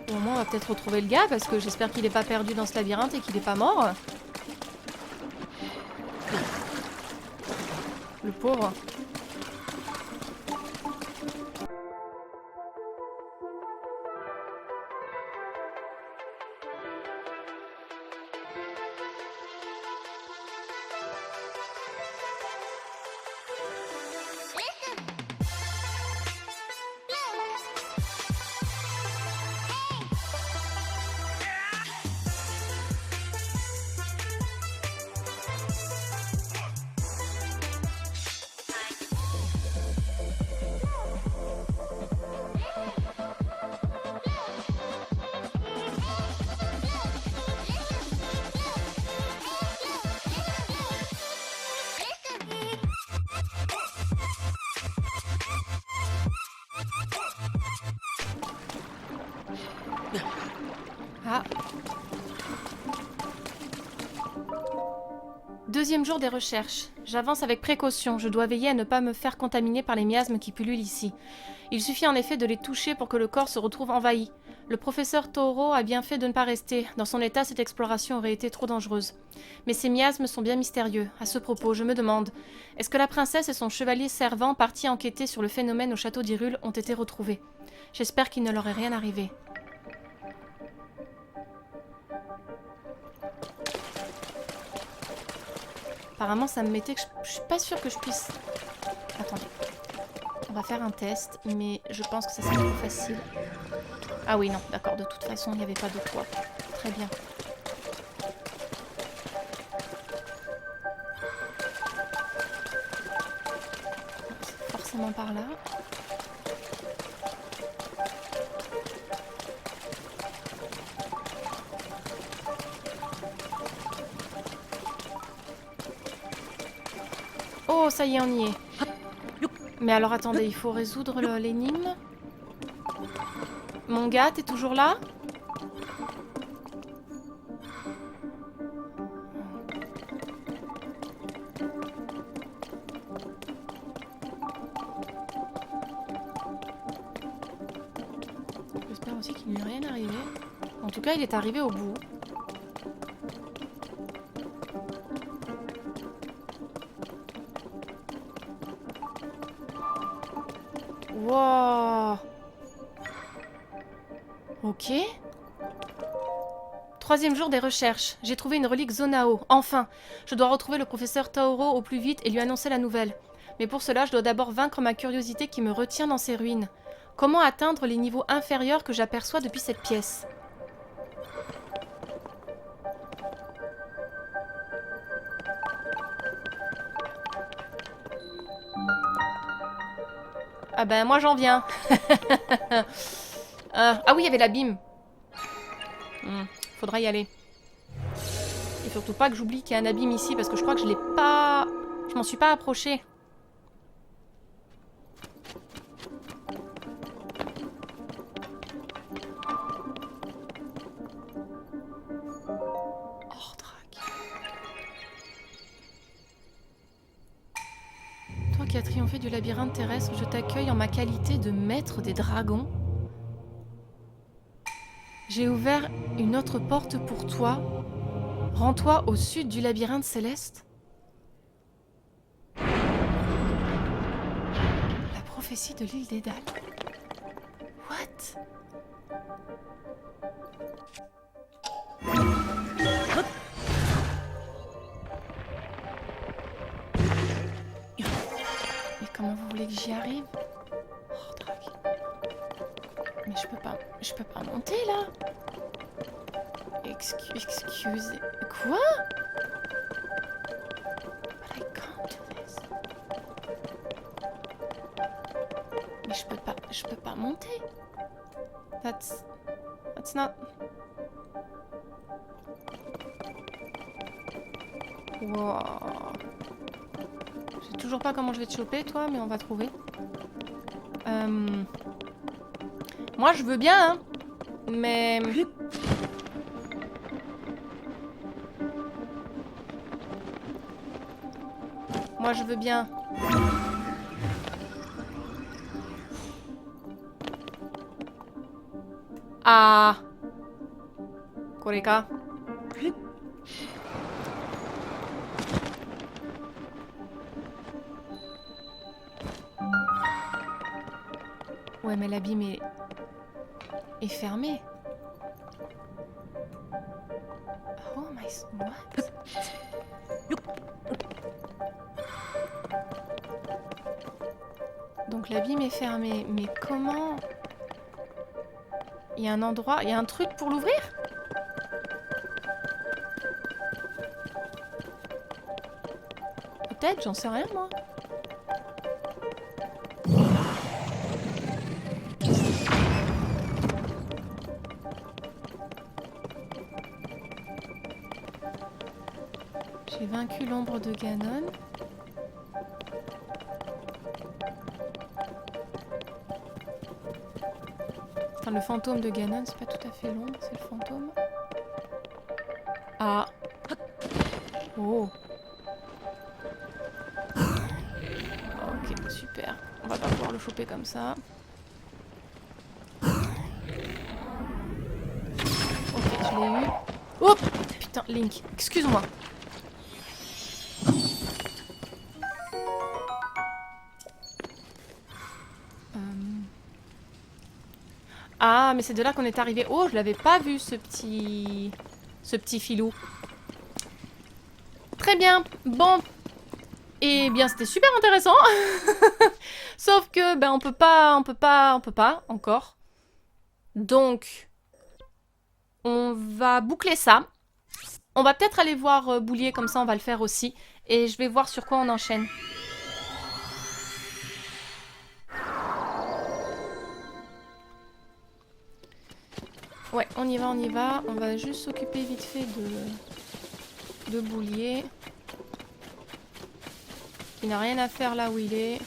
Au moins on va peut-être retrouver le gars parce que j'espère qu'il n'est pas perdu dans ce labyrinthe et qu'il n'est pas mort. Le pauvre. Ah. Deuxième jour des recherches. J'avance avec précaution, je dois veiller à ne pas me faire contaminer par les miasmes qui pullulent ici. Il suffit en effet de les toucher pour que le corps se retrouve envahi. Le professeur Toro a bien fait de ne pas rester. Dans son état, cette exploration aurait été trop dangereuse. Mais ces miasmes sont bien mystérieux. À ce propos, je me demande, est-ce que la princesse et son chevalier servant partis enquêter sur le phénomène au château d'Hyrule ont été retrouvés? J'espère qu'il ne leur est rien arrivé. Apparemment, ça me mettait que je suis pas sûre que je puisse... Attendez. On va faire un test, mais je pense que ça sera plus facile. Ah oui, non, d'accord. De toute façon, il n'y avait pas de poids. Très bien. forcément par là. Oh, ça y est, on y est. Mais alors, attendez, il faut résoudre l'énigme. Mon gars, t'es toujours là? J'espère aussi qu'il lui est rien arrivé. En tout cas, il est arrivé au bout. Wow. Ok. 3e jour des recherches. J'ai trouvé une relique Zonao. Enfin. Je dois retrouver le professeur Taoro au plus vite et lui annoncer la nouvelle. Mais pour cela, je dois d'abord vaincre ma curiosité qui me retient dans ces ruines. Comment atteindre les niveaux inférieurs que j'aperçois depuis cette pièce? Ah ben moi j'en viens. Ah oui, il y avait l'abîme. Faudra y aller. Et surtout pas que j'oublie qu'il y a un abîme ici parce que je crois que je l'ai pas... Je m'en suis pas approchée. Toi qui as triomphé du labyrinthe terrestre, je t'accueille en ma qualité de maître des dragons. J'ai ouvert une autre porte pour toi. Rends-toi au sud du labyrinthe céleste. La prophétie de l'île d'Édal. What? Mais comment vous voulez que j'y arrive? Oh, Drake. Mais je peux pas monter là. Excusez... Quoi? But I can't do this. Mais je peux pas monter. That's not... Wow. Je sais toujours pas comment je vais te choper, toi, mais on va trouver. Moi, je veux bien, hein. Mais... Moi, je veux bien. Ah. Koreka. Ouais, mais l'abîme est fermé. Oh my... What? Donc l'abîme est fermé. Mais comment... Il y a un endroit... Il y a un truc pour l'ouvrir? Peut-être, j'en sais rien, moi. J'ai vaincu l'ombre de Ganon. Enfin, le fantôme de Ganon, c'est pas tout à fait l'ombre, c'est le fantôme. Ah. Oh. Ok, super. On va pas pouvoir le choper comme ça. Ok, je l'ai eu. Oh putain, Link, excuse-moi. Ah, mais c'est de là qu'on est arrivé. Oh, je l'avais pas vu, ce petit filou. Très bien. Bon. Eh bien, c'était super intéressant. Sauf que, ben, on peut pas, encore. Donc, on va boucler ça. On va peut-être aller voir Boulier, comme ça, on va le faire aussi. Et je vais voir sur quoi on enchaîne. Ouais, on y va, on y va. On va juste s'occuper vite fait de Boulier. Il n'a rien à faire là où il est. De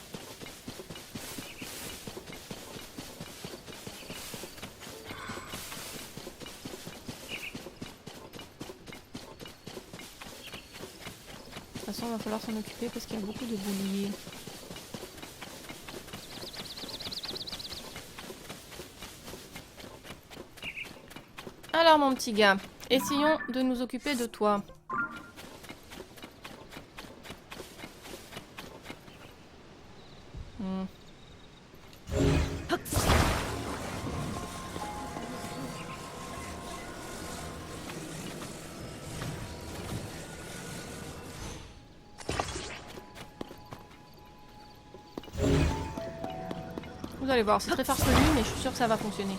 toute façon, il va falloir s'en occuper parce qu'il y a beaucoup de Bouliers. Alors mon petit gars, essayons de nous occuper de toi. Hmm. Vous allez voir, c'est très farfelu, mais je suis sûre que ça va fonctionner.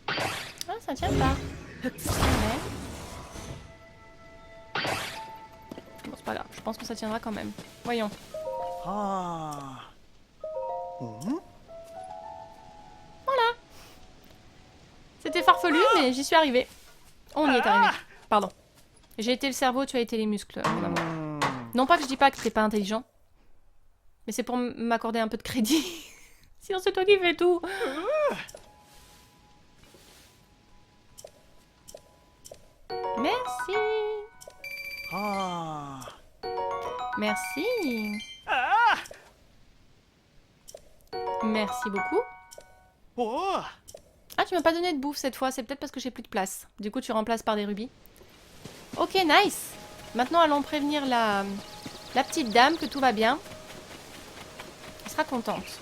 Ah, ça tient pas. Ouais. Bon, c'est pas grave, je pense que ça tiendra quand même. Voyons. Ah. C'était farfelu, mais j'y suis arrivée. On y est arrivé. Pardon. J'ai été le cerveau, tu as été les muscles, mon amour. Non pas que je dis pas que t'es pas intelligent, mais c'est pour m'accorder un peu de crédit. Sinon c'est toi qui fais tout. Merci. Ah. Merci. Merci beaucoup. Oh. Ah, tu m'as pas donné de bouffe cette fois, c'est peut-être parce que j'ai plus de place. Du coup, tu remplaces par des rubis. Ok, nice. Maintenant, allons prévenir la petite dame que tout va bien. Elle sera contente.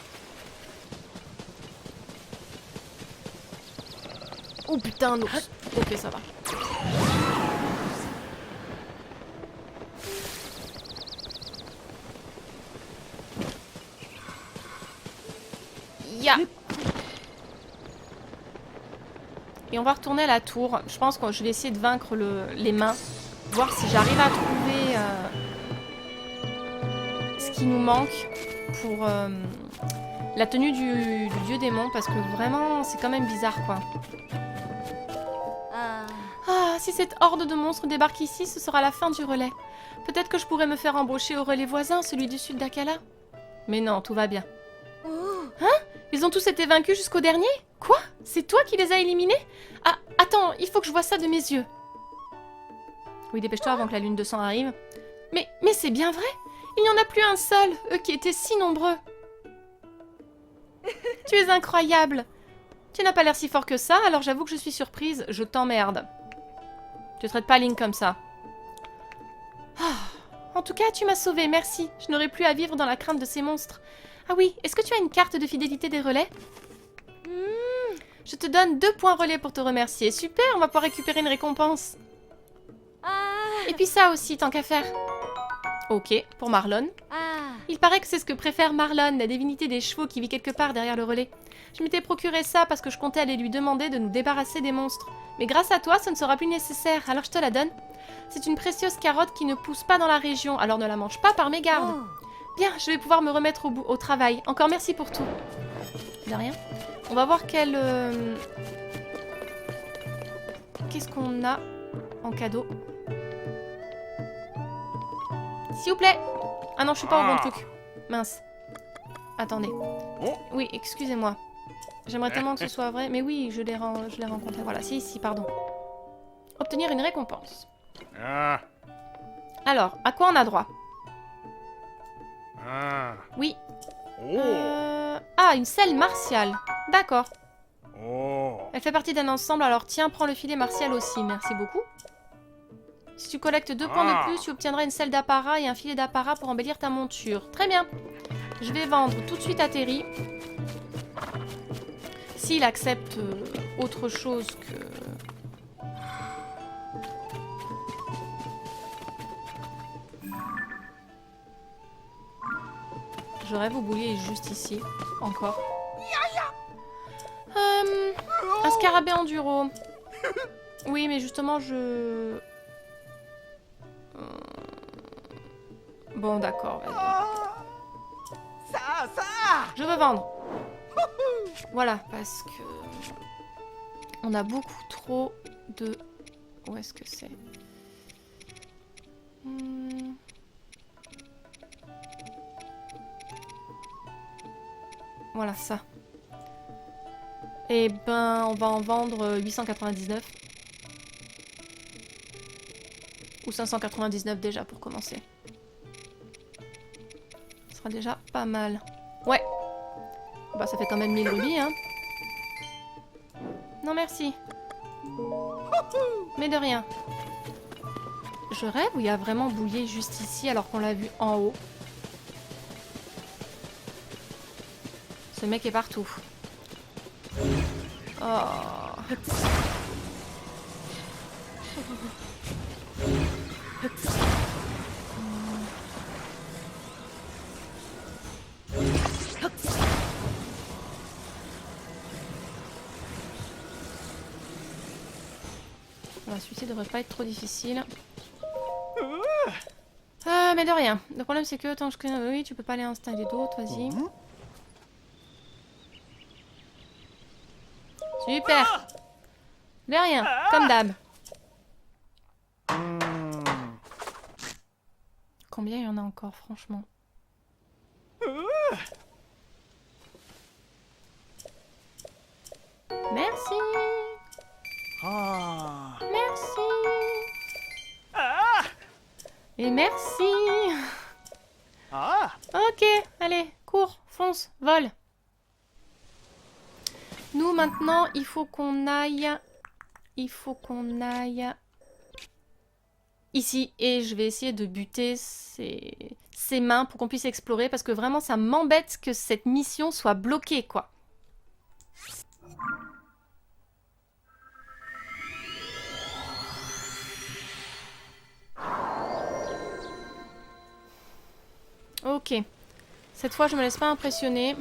Oh putain, un ours. Ok, ça va. Ya. Et on va retourner à la tour. Je pense que je vais essayer de vaincre les mains. Voir si j'arrive à trouver ce qui nous manque pour la tenue du dieu démon. Parce que vraiment, c'est quand même bizarre, quoi. Ah, si cette horde de monstres débarque ici, ce sera la fin du relais. Peut-être que je pourrais me faire embaucher au relais voisin, celui du sud d'Akala. Mais non, tout va bien. Hein? Ils ont tous été vaincus jusqu'au dernier? Quoi? C'est toi qui les as éliminés? Ah, attends, il faut que je vois ça de mes yeux. Oui, dépêche-toi avant que la lune de sang arrive. Mais c'est bien vrai? Il n'y en a plus un seul, eux qui étaient si nombreux. Tu es incroyable. Tu n'as pas l'air si fort que ça, alors j'avoue que je suis surprise. Je t'emmerde. Tu traites pas Link comme ça. En tout cas, tu m'as sauvée, merci. Je n'aurai plus à vivre dans la crainte de ces monstres. Ah oui, est-ce que tu as une carte de fidélité des relais? Je te donne 2 points relais pour te remercier. Super, on va pouvoir récupérer une récompense. Et puis ça aussi, tant qu'à faire. Ok, pour Marlon. Il paraît que c'est ce que préfère Marlon, la divinité des chevaux qui vit quelque part derrière le relais. Je m'étais procuré ça parce que je comptais aller lui demander de nous débarrasser des monstres. Mais grâce à toi, ce ne sera plus nécessaire, alors je te la donne. C'est une précieuse carotte qui ne pousse pas dans la région, alors ne la mange pas par mégarde. Bien, je vais pouvoir me remettre au travail. Encore merci pour tout. De rien. On va voir quel... Qu'est-ce qu'on a en cadeau? S'il vous plaît. Ah non, je suis pas au bon truc. Mince. Attendez. Oui, excusez-moi. J'aimerais tellement que ce soit vrai. Mais oui, je l'ai rencontré. Voilà, c'est ici, pardon. Obtenir une récompense. Alors, à quoi on a droit? Oui. Ah, une selle martiale. D'accord. Elle fait partie d'un ensemble, alors tiens, prends le filet martial aussi. Merci beaucoup. Si tu collectes 2 points de plus, tu obtiendras une selle d'apparat et un filet d'apparat pour embellir ta monture. Très bien. Je vais vendre tout de suite à Terry. S'il accepte autre chose que... Je rêve au boulier juste ici. Encore. Un scarabée enduro. Oui, mais justement, Bon, d'accord, vas-y. Ah. Ça. Je veux vendre. Voilà, parce que... On a beaucoup trop de... Où est-ce que c'est? Voilà, ça. Et ben, on va en vendre 899. Ou 599 déjà, pour commencer. Ce sera déjà pas mal. Ouais. Bah, ça fait quand même 1000 rubis, hein. Non, merci. Mais de rien. Je rêve où il y a vraiment Bouillet juste ici alors qu'on l'a vu en haut. Ce mec est partout. Oh. Voilà, celui-ci devrait pas être trop difficile. Ah, mais de rien. Le problème, c'est que tant que je connais... Oui, tu peux pas aller installer d'autres, vas-y. Super. De rien, comme d'hab. Combien il y en a encore, franchement? Merci. Ah. Merci. Ah. Et merci. Ah. Ok, allez, cours, fonce, vole. Nous, maintenant, il faut qu'on aille... ici. Et je vais essayer de buter ses mains pour qu'on puisse explorer. Parce que vraiment, ça m'embête que cette mission soit bloquée, quoi. Ok. Cette fois, je me laisse pas impressionner.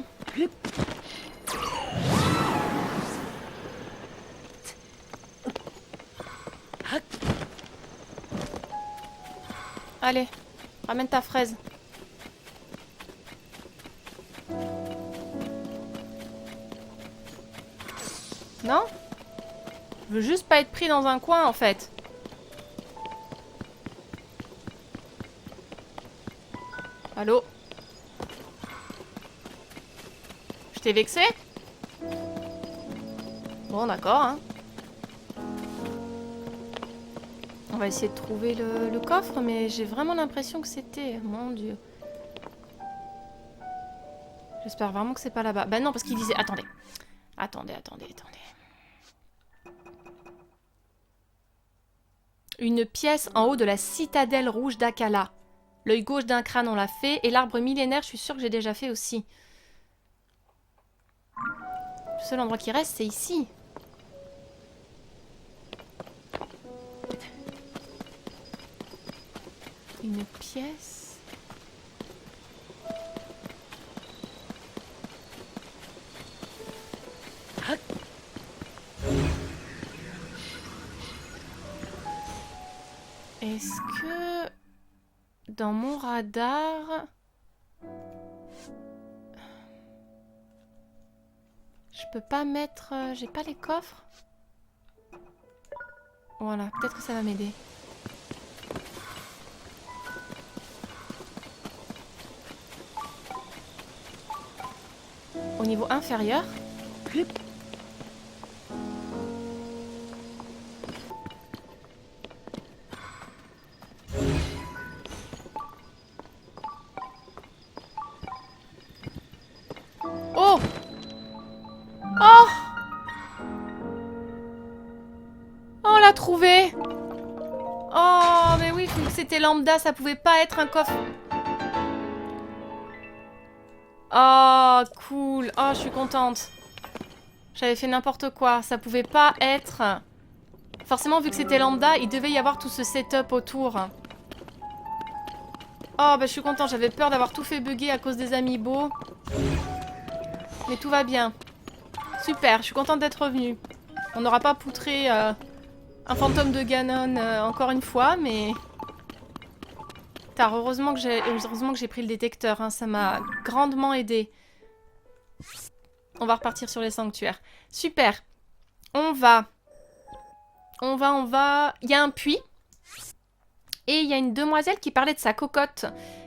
Allez, ramène ta fraise. Non? Je veux juste pas être pris dans un coin, en fait. Allô? Je t'ai vexé? Bon, d'accord, hein. On va essayer de trouver le coffre, mais j'ai vraiment l'impression que c'était... Mon Dieu. J'espère vraiment que c'est pas là-bas. Bah non, parce qu'il disait... Attendez. Attendez. Une pièce en haut de la citadelle rouge d'Akala. L'œil gauche d'un crâne, on l'a fait. Et l'arbre millénaire, je suis sûre que j'ai déjà fait aussi. Le seul endroit qui reste, c'est ici. Une pièce. Est-ce que dans mon radar, je peux pas mettre... J'ai pas les coffres? Voilà, peut-être que ça va m'aider. Au niveau inférieur. Oh! Oh! Oh, on l'a trouvé! Oh, mais oui, vu que c'était lambda, ça pouvait pas être un coffre. Oh, cool. Oh, je suis contente. J'avais fait n'importe quoi. Ça pouvait pas être... Forcément, vu que c'était lambda, il devait y avoir tout ce setup autour. Oh, bah je suis contente. J'avais peur d'avoir tout fait bugger à cause des amiibo. Mais tout va bien. Super, je suis contente d'être revenue. On n'aura pas poutré un fantôme de Ganon encore une fois, mais... Tard, heureusement que j'ai pris le détecteur, hein, ça m'a grandement aidé. On va repartir sur les sanctuaires. Super. On va. Il y a un puits. Et il y a une demoiselle qui parlait de sa cocotte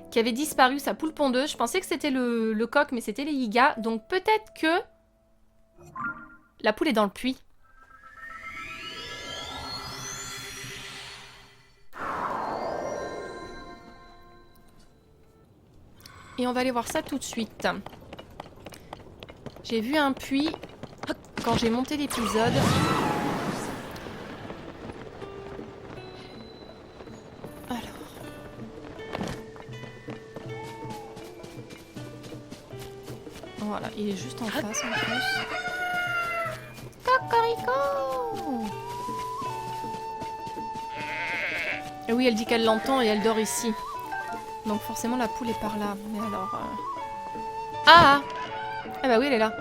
qui avait disparu, sa poule pondeuse. Je pensais que c'était le coq, mais c'était les Yiga. Donc peut-être que la poule est dans le puits. Et on va aller voir ça tout de suite. J'ai vu un puits quand j'ai monté l'épisode. Alors. Voilà, il est juste en face en plus. Cocorico! Et oui, elle dit qu'elle l'entend et elle dort ici. Donc forcément la poule est par là. Mais alors... Ah! Ah bah oui, elle est là.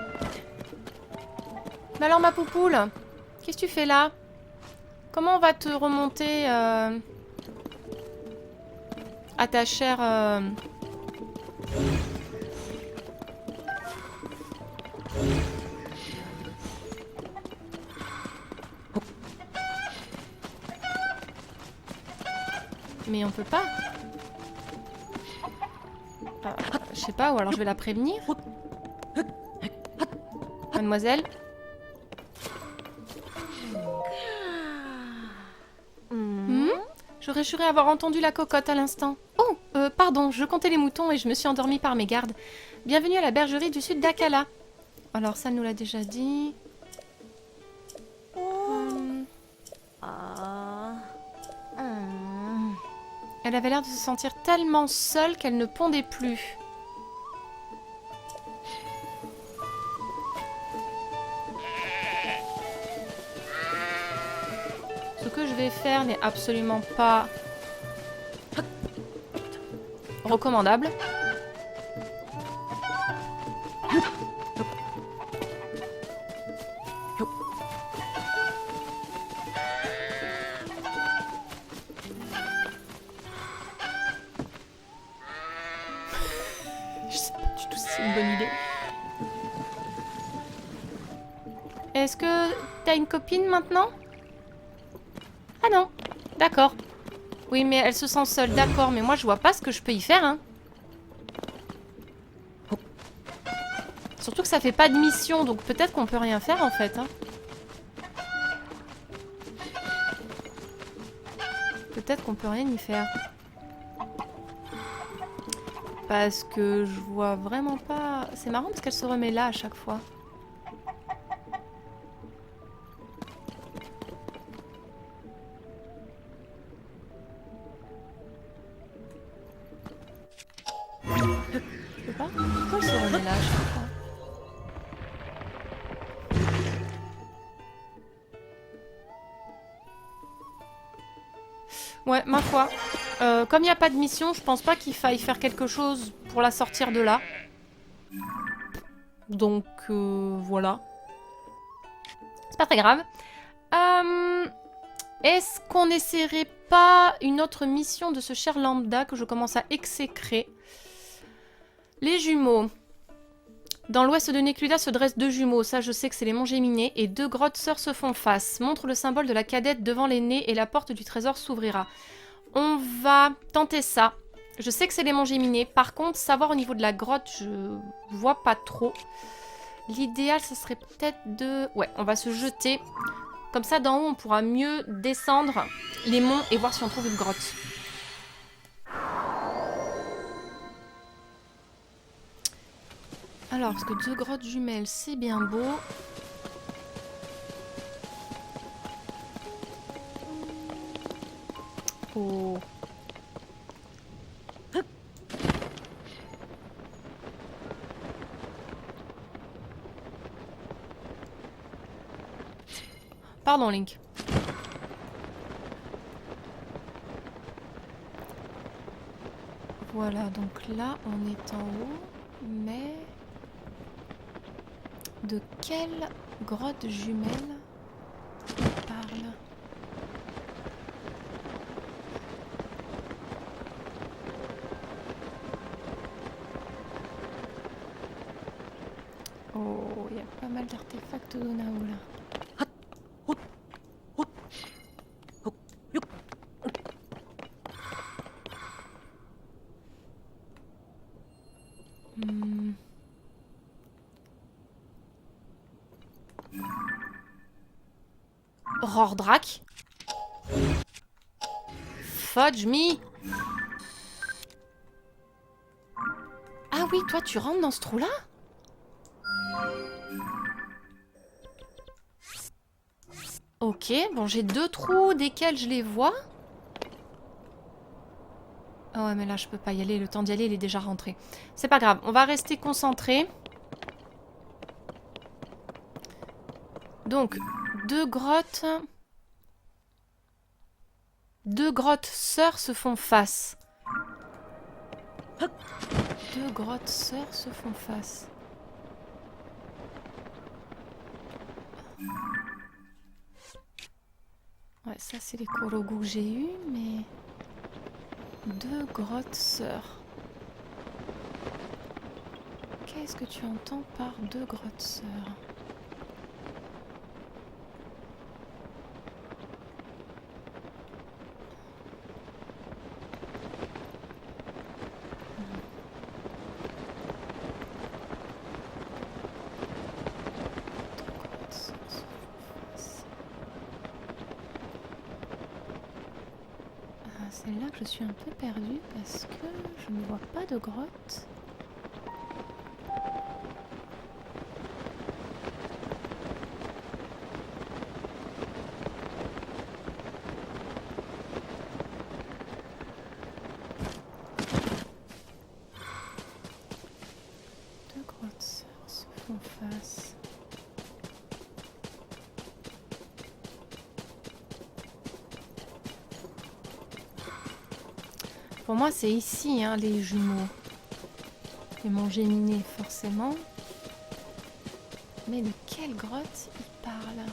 Mais alors ma poupoule, qu'est-ce que tu fais là? Comment on va te remonter à ta chère... Mais on peut pas. Je sais pas, ou alors je vais la prévenir. Mademoiselle. J'aurais juré avoir entendu la cocotte à l'instant. Oh, pardon, je comptais les moutons et je me suis endormie par mégarde. Bienvenue à la bergerie du sud d'Akala. Alors ça, elle nous l'a déjà dit. Elle avait l'air de se sentir tellement seule qu'elle ne pondait plus. Ce que je vais faire n'est absolument pas recommandable. Je sais pas du tout si c'est une bonne idée. Est-ce que t'as une copine maintenant? Ah non, d'accord. Oui, mais elle se sent seule, d'accord, mais moi je vois pas ce que je peux y faire, hein. Surtout que ça fait pas de mission, donc peut-être qu'on peut rien faire en fait, hein. Peut-être qu'on peut rien y faire. Parce que je vois vraiment pas... C'est marrant parce qu'elle se remet là à chaque fois. Je sais pas. Pourquoi elle se remet là à chaque fois? Ouais, ma foi. Comme il n'y a pas de mission, je pense pas qu'il faille faire quelque chose pour la sortir de là. Donc, voilà. C'est pas très grave. Est-ce qu'on n'essaierait pas une autre mission de ce cher lambda que je commence à exécrer? Les jumeaux. Dans l'ouest de Nécluda se dressent deux jumeaux. Ça, je sais que c'est les monts Géminés. Et deux grottes sœurs se font face. Montre le symbole de la cadette devant l'aînée et la porte du trésor s'ouvrira. On va tenter ça. Je sais que c'est les monts Géminés. Par contre, savoir au niveau de la grotte, je vois pas trop. L'idéal, ce serait peut-être de... Ouais, on va se jeter. Comme ça, d'en haut, on pourra mieux descendre les monts et voir si on trouve une grotte. Alors, parce que deux grottes jumelles, c'est bien beau. Oh. Pardon, Link. Voilà, donc là, on est en haut, mais... De quelle grotte jumelle on parle? il y a pas mal d'artefacts d'Onao là. Hmm. Rordrak. Fudge me. Ah oui, toi tu rentres dans ce trou là? Ok, bon j'ai 2 trous desquels je les vois. Ah ouais mais là je peux pas y aller, le temps d'y aller il est déjà rentré. C'est pas grave, on va rester concentré. Donc, 2 grottes... 2 grottes sœurs se font face. 2 grottes sœurs se font face. Ouais, ça c'est les Korogu que j'ai eu, mais... 2 grottes sœurs. Qu'est-ce que tu entends par 2 grottes sœurs? C'est là que je suis un peu perdue parce que je ne vois pas de grotte. Deux grottes sœurs se font face. Pour moi, c'est ici, hein, les jumeaux. Et mon géminé, forcément. Mais de quelle grotte il parle?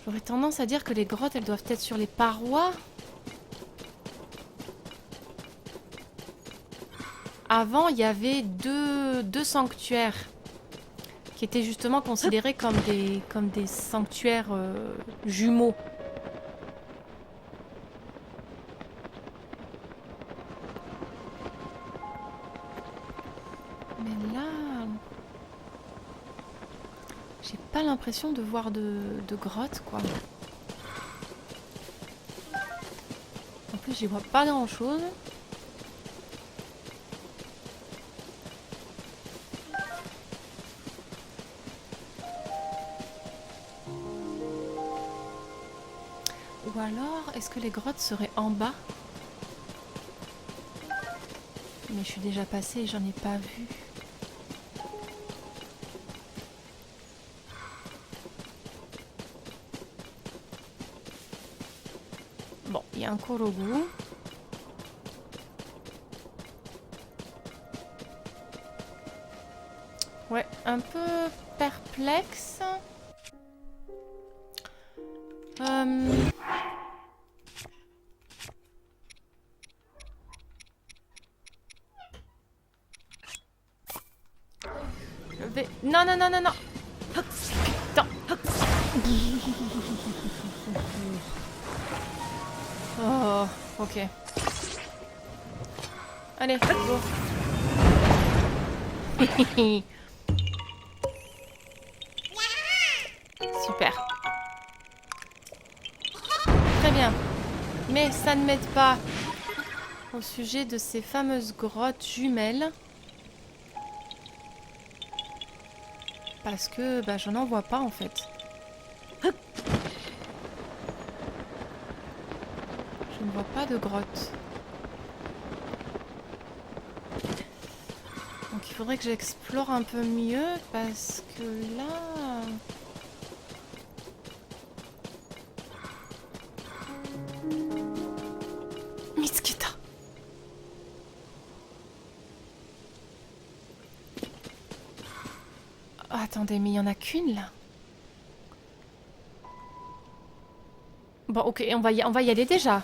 J'aurais tendance à dire que les grottes, elles doivent être sur les parois. Avant, il y avait deux sanctuaires qui étaient justement considérés comme des sanctuaires jumeaux. Mais là, j'ai pas l'impression de voir de grottes, quoi. En plus, j'y vois pas grand-chose. Ou alors, est-ce que les grottes seraient en bas? Mais je suis déjà passée et j'en ai pas vu. Bon, il y a un Korogu. Ouais, un peu perplexe. Non, non, non, non, non. Putain. Oh, ok. Allez, go. Super. Très bien. Mais ça ne m'aide pas au sujet de ces fameuses grottes jumelles. Parce que bah, je n'en vois pas en fait. Je ne vois pas de grotte. Donc il faudrait que j'explore un peu mieux parce que là... Mitsuki-ta. Oh, attendez, mais il y en a qu'une là. Bon, ok, on va y aller déjà.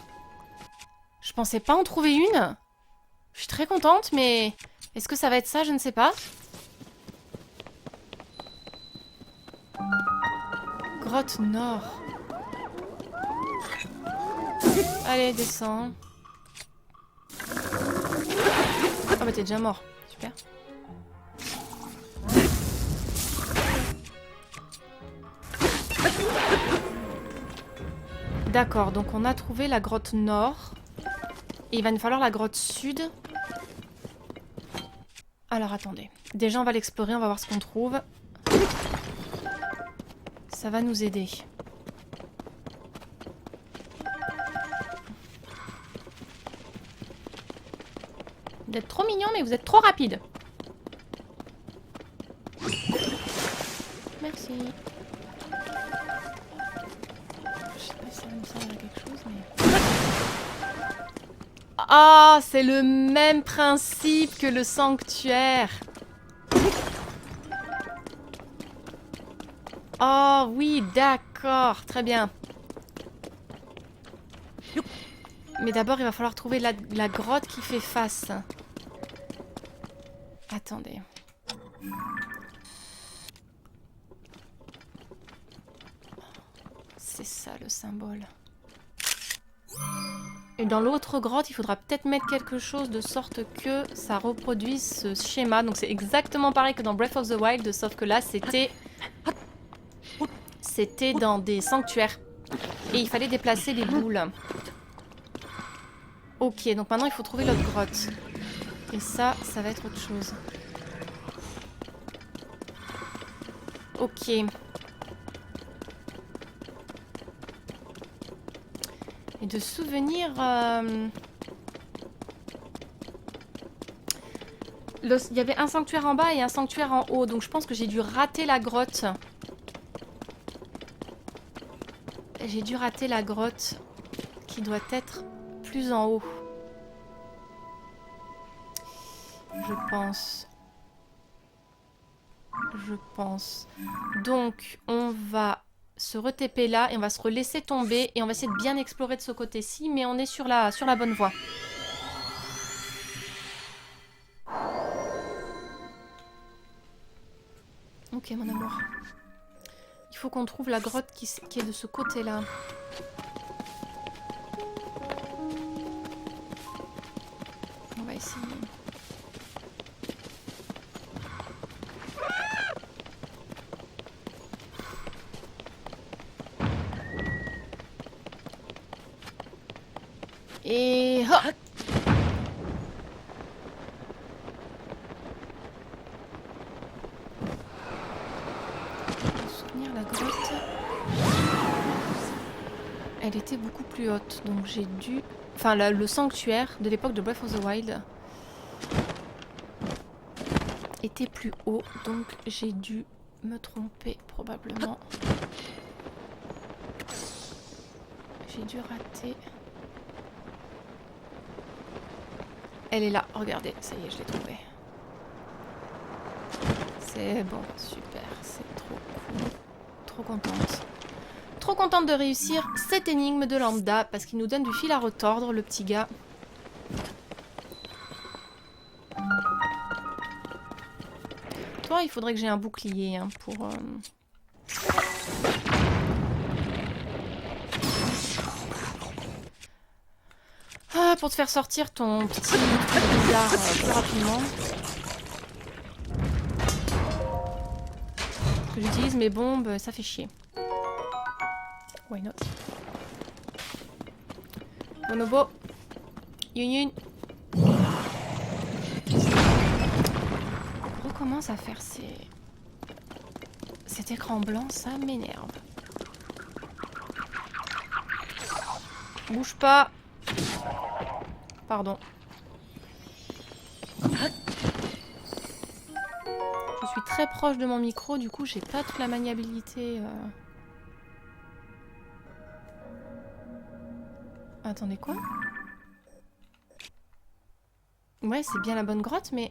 Je pensais pas en trouver une. Je suis très contente, mais est-ce que ça va être ça? Je ne sais pas. Grotte nord. Allez, descends. Ah bah t'es déjà mort. Super. D'accord, donc on a trouvé la grotte nord. Et il va nous falloir la grotte sud. Alors attendez. Déjà on va l'explorer, on va voir ce qu'on trouve. Ça va nous aider. Vous êtes trop mignon, mais vous êtes trop rapide. Merci. Je sais pas si ça va me servir à quelque chose, mais... Ah, c'est le même principe que le sanctuaire. Oh oui, d'accord, très bien. Mais d'abord, il va falloir trouver la grotte qui fait face. Attendez. C'est ça le symbole. Et dans l'autre grotte, il faudra peut-être mettre quelque chose de sorte que ça reproduise ce schéma. Donc c'est exactement pareil que dans Breath of the Wild, sauf que là, c'était dans des sanctuaires. Et il fallait déplacer les boules. Ok, donc maintenant il faut trouver l'autre grotte. Et ça va être autre chose. Ok. Et de souvenirs... Il y avait un sanctuaire en bas et un sanctuaire en haut. Donc je pense que j'ai dû rater la grotte. J'ai dû rater la grotte qui doit être plus en haut. Je pense. Donc, on va se re-TP là et on va se relaisser tomber et on va essayer de bien explorer de ce côté-ci, mais on est sur la bonne voie. Ok, mon amour. Il faut qu'on trouve la grotte qui est de ce côté-là. On va essayer. Et... Oh, souvenir la grotte. Elle était beaucoup plus haute, donc j'ai dû... Enfin, le sanctuaire de l'époque de Breath of the Wild était plus haut, donc j'ai dû me tromper probablement. J'ai dû rater. Elle est là, regardez, ça y est, je l'ai trouvée. C'est bon, super, c'est trop cool. Trop contente. Trop contente de réussir cette énigme de lambda, parce qu'il nous donne du fil à retordre, le petit gars. Toi, il faudrait que j'ai un bouclier hein, pour... Ah, pour te faire sortir ton petit truc bizarre plus rapidement. Que j'utilise mes bombes, ça fait chier. Why not? Bonobo. Yun yun. On recommence à faire cet écran blanc, ça m'énerve. Bouge pas. Pardon. Je suis très proche de mon micro, du coup j'ai pas toute la maniabilité. Attendez, quoi? Ouais, c'est bien la bonne grotte, mais...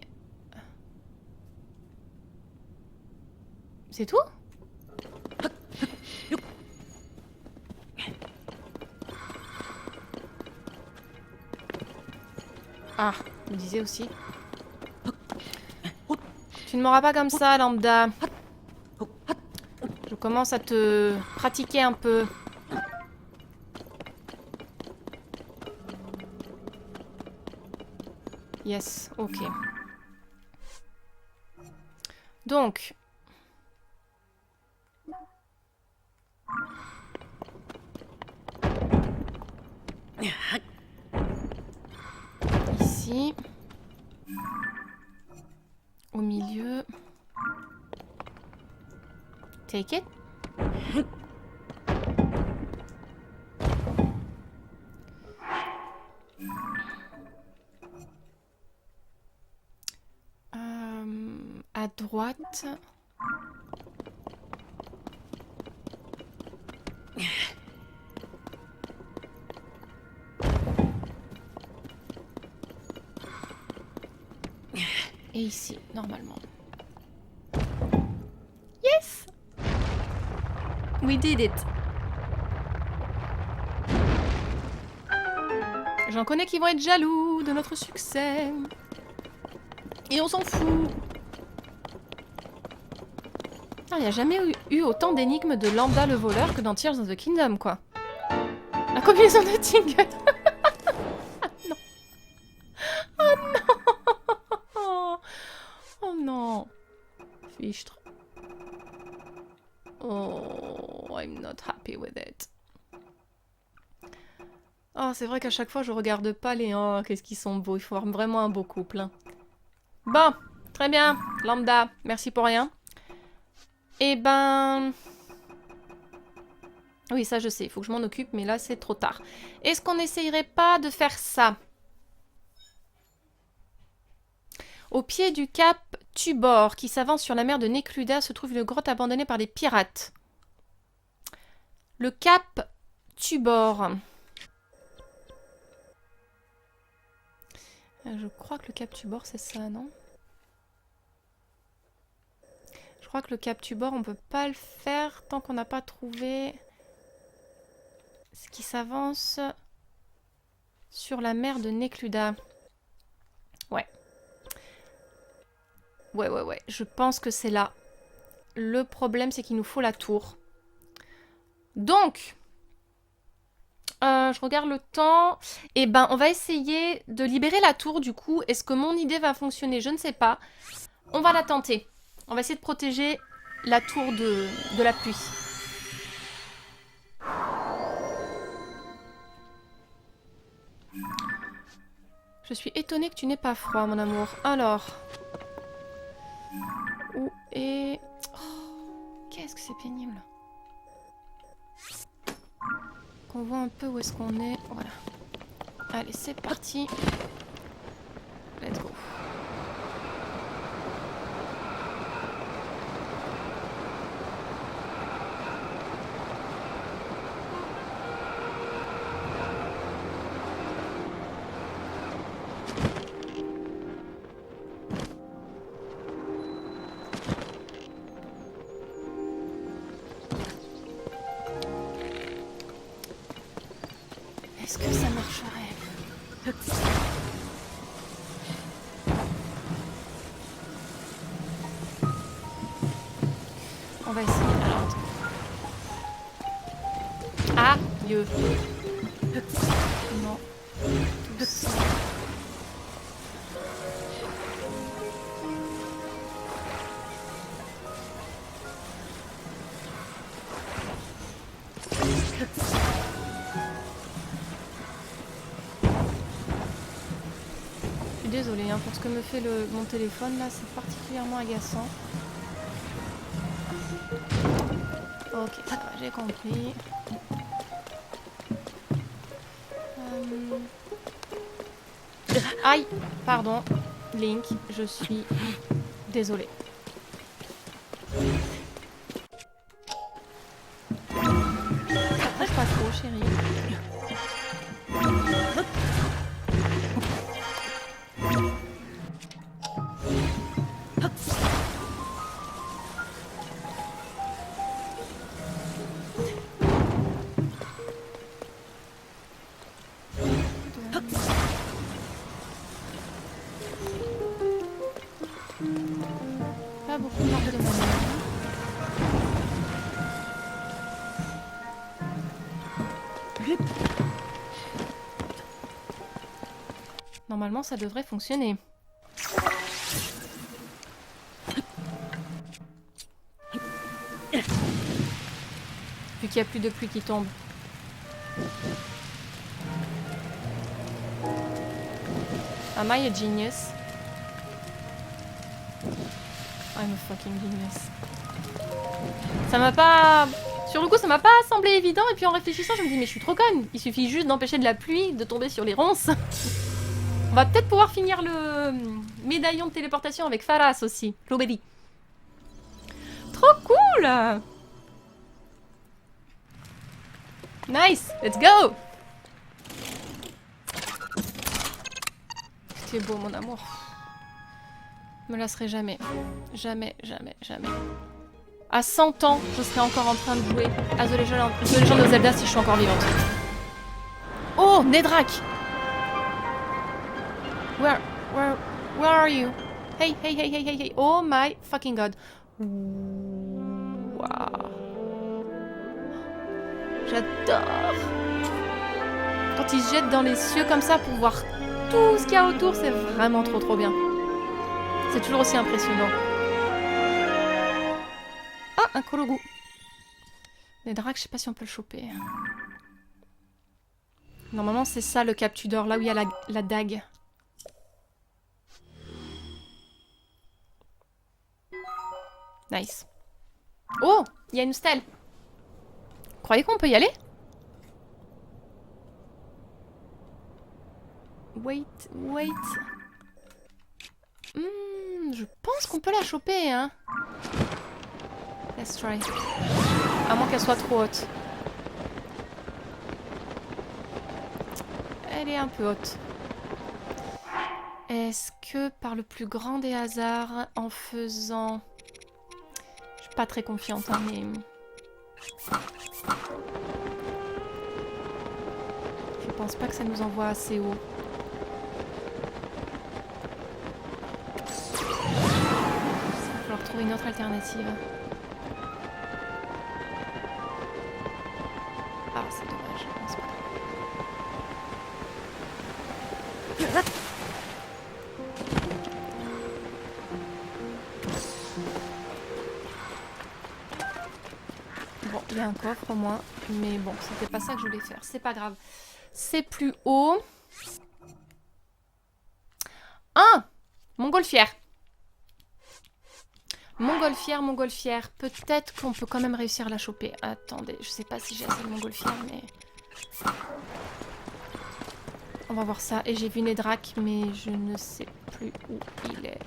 C'est tout? Ah, je me disais aussi. Tu ne m'auras pas comme ça, lambda. Je commence à te pratiquer un peu. Yes, ok. Donc. Ici. Au milieu. Take it. À droite. Et ici, normalement. Yes! We did it! J'en connais qui vont être jaloux de notre succès. Et on s'en fout. Il n'y a jamais eu autant d'énigmes de Lambda le voleur que dans Tears of the Kingdom, quoi. La combinaison de Tingle. Non. Oh non. Oh non. Fichtre. Oh, I'm not happy with it. Oh, c'est vrai qu'à chaque fois, je regarde pas les... Oh, qu'est-ce qu'ils sont beaux. Ils forment vraiment un beau couple. Hein. Bon, très bien. Lambda, merci pour rien. Eh ben... Oui, ça je sais, il faut que je m'en occupe, mais là c'est trop tard. Est-ce qu'on n'essayerait pas de faire ça? Au pied du cap Tubor, qui s'avance sur la mer de Nécluda, se trouve une grotte abandonnée par des pirates. Le cap Tubor. Je crois que le cap Tubor c'est ça, non? Je crois que le cap Tubor, on peut pas le faire tant qu'on n'a pas trouvé ce qui s'avance sur la mer de Nécluda. Ouais. Ouais. Je pense que c'est là. Le problème, c'est qu'il nous faut la tour. Donc, je regarde le temps. Et ben, on va essayer de libérer la tour, du coup. Est-ce que mon idée va fonctionner? Je ne sais pas. On va la tenter. On va essayer de protéger la tour de la pluie. Je suis étonnée que tu n'aies pas froid, mon amour. Alors... Où est... Oh, qu'est-ce que c'est pénible. Qu'on voit un peu où est-ce qu'on est. Voilà. Allez, c'est parti. Let's go. Est-ce que ça marcherait? On va essayer. Alors, ah, mieux. Non. Tout ça. Désolée hein, pour ce que me fait mon téléphone là, c'est particulièrement agaçant. Ok, ça va, j'ai compris. Aïe, pardon, Link, je suis désolée. Approche pas trop, chérie. Marque de manœuvre. Normalement, ça devrait fonctionner. Vu qu'il n'y a plus de pluie qui tombe. Am I a genius? I'm a fucking genius. Ça m'a pas... Sur le coup, ça m'a pas semblé évident, et puis en réfléchissant, je me dis mais je suis trop conne. Il suffit juste d'empêcher de la pluie de tomber sur les ronces. On va peut-être pouvoir finir le médaillon de téléportation avec Pharas aussi. Lobéry. Trop cool! Nice! Let's go! Tu es beau, mon amour. Je me lasserai jamais. Jamais, jamais, jamais. À 100 ans, je serai encore en train de jouer à The Legend of Zelda si je suis encore vivante. Oh, Nedrak! Where are you? Hey, hey, hey, hey, hey, hey. Oh my fucking god. Wow. J'adore. Quand il se jette dans les cieux comme ça pour voir tout ce qu'il y a autour, c'est vraiment trop bien. C'est toujours aussi impressionnant. Ah, un Kologu. Nedrak, je sais pas si on peut le choper. Normalement, c'est ça le Cap Tudor, là où il y a la dague. Nice. Oh, il y a une stèle. Vous croyez qu'on peut y aller? Wait. Je pense qu'on peut la choper, hein. Let's try. À moins qu'elle soit trop haute. Elle est un peu haute. Est-ce que par le plus grand des hasards, en faisant... Je suis pas très confiante, hein, mais... Je pense pas que ça nous envoie assez haut. Il va falloir trouver une autre alternative. Ah, c'est dommage. C'est pas grave. Bon, il y a un coffre au moins, mais bon, c'était pas ça que je voulais faire. C'est pas grave. C'est plus haut. Ah! Montgolfière. Montgolfière. Peut-être qu'on peut quand même réussir à la choper. Attendez, je sais pas si j'ai assez de montgolfière, mais... On va voir ça. Et j'ai vu Nedrak, mais je ne sais plus où il est.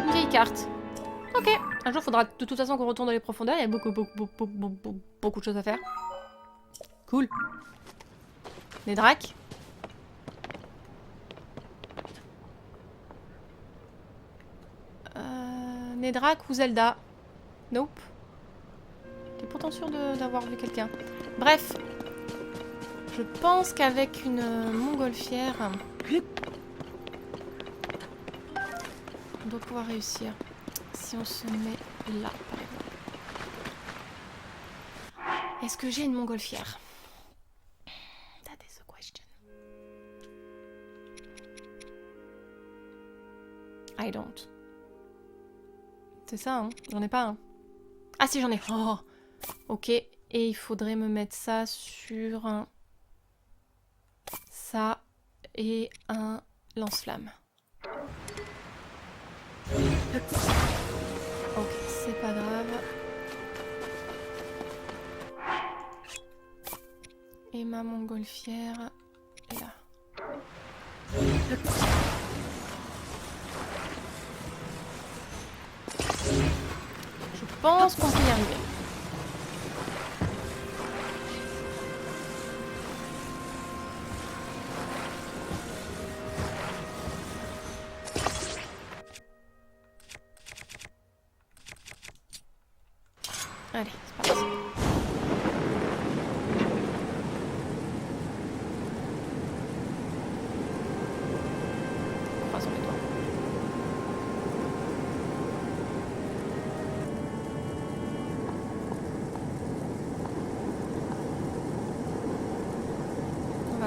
Une vieille carte. Ok. Un jour, il faudra de toute façon qu'on retourne dans les profondeurs. Il y a beaucoup de choses à faire. Cool. Nedrak. Nedrak ou Zelda? Nope. T'es pourtant sûr d'avoir vu quelqu'un. Bref. Je pense qu'avec une montgolfière... on doit pouvoir réussir. Si on se met là, par exemple. Est-ce que j'ai une montgolfière? That is the question. I don't. C'est ça, hein? J'en ai pas un. Ah si, j'en ai. Oh. Ok. Et il faudrait me mettre ça sur un... ça et un lance-flamme. Ok, c'est pas grave. Et ma montgolfière est là. Je pense qu'on peut y arriver. Allez, c'est parti.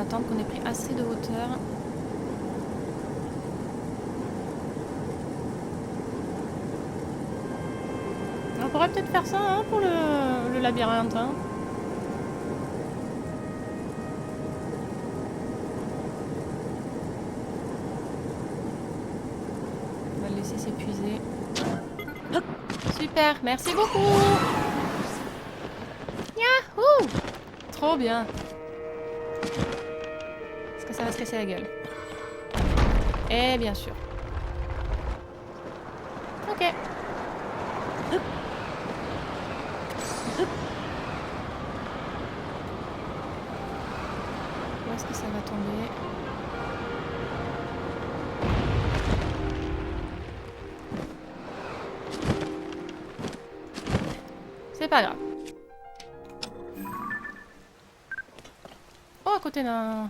attendre qu'on ait pris assez de hauteur. On pourrait peut-être faire ça hein, pour le labyrinthe. Hein. On va le laisser s'épuiser. Super, merci beaucoup. Yahoo! Trop bien. Est-ce que ça va se casser la gueule? Eh bien sûr. Ok. Où est-ce que ça va tomber? C'est pas grave. Oh, à côté d'un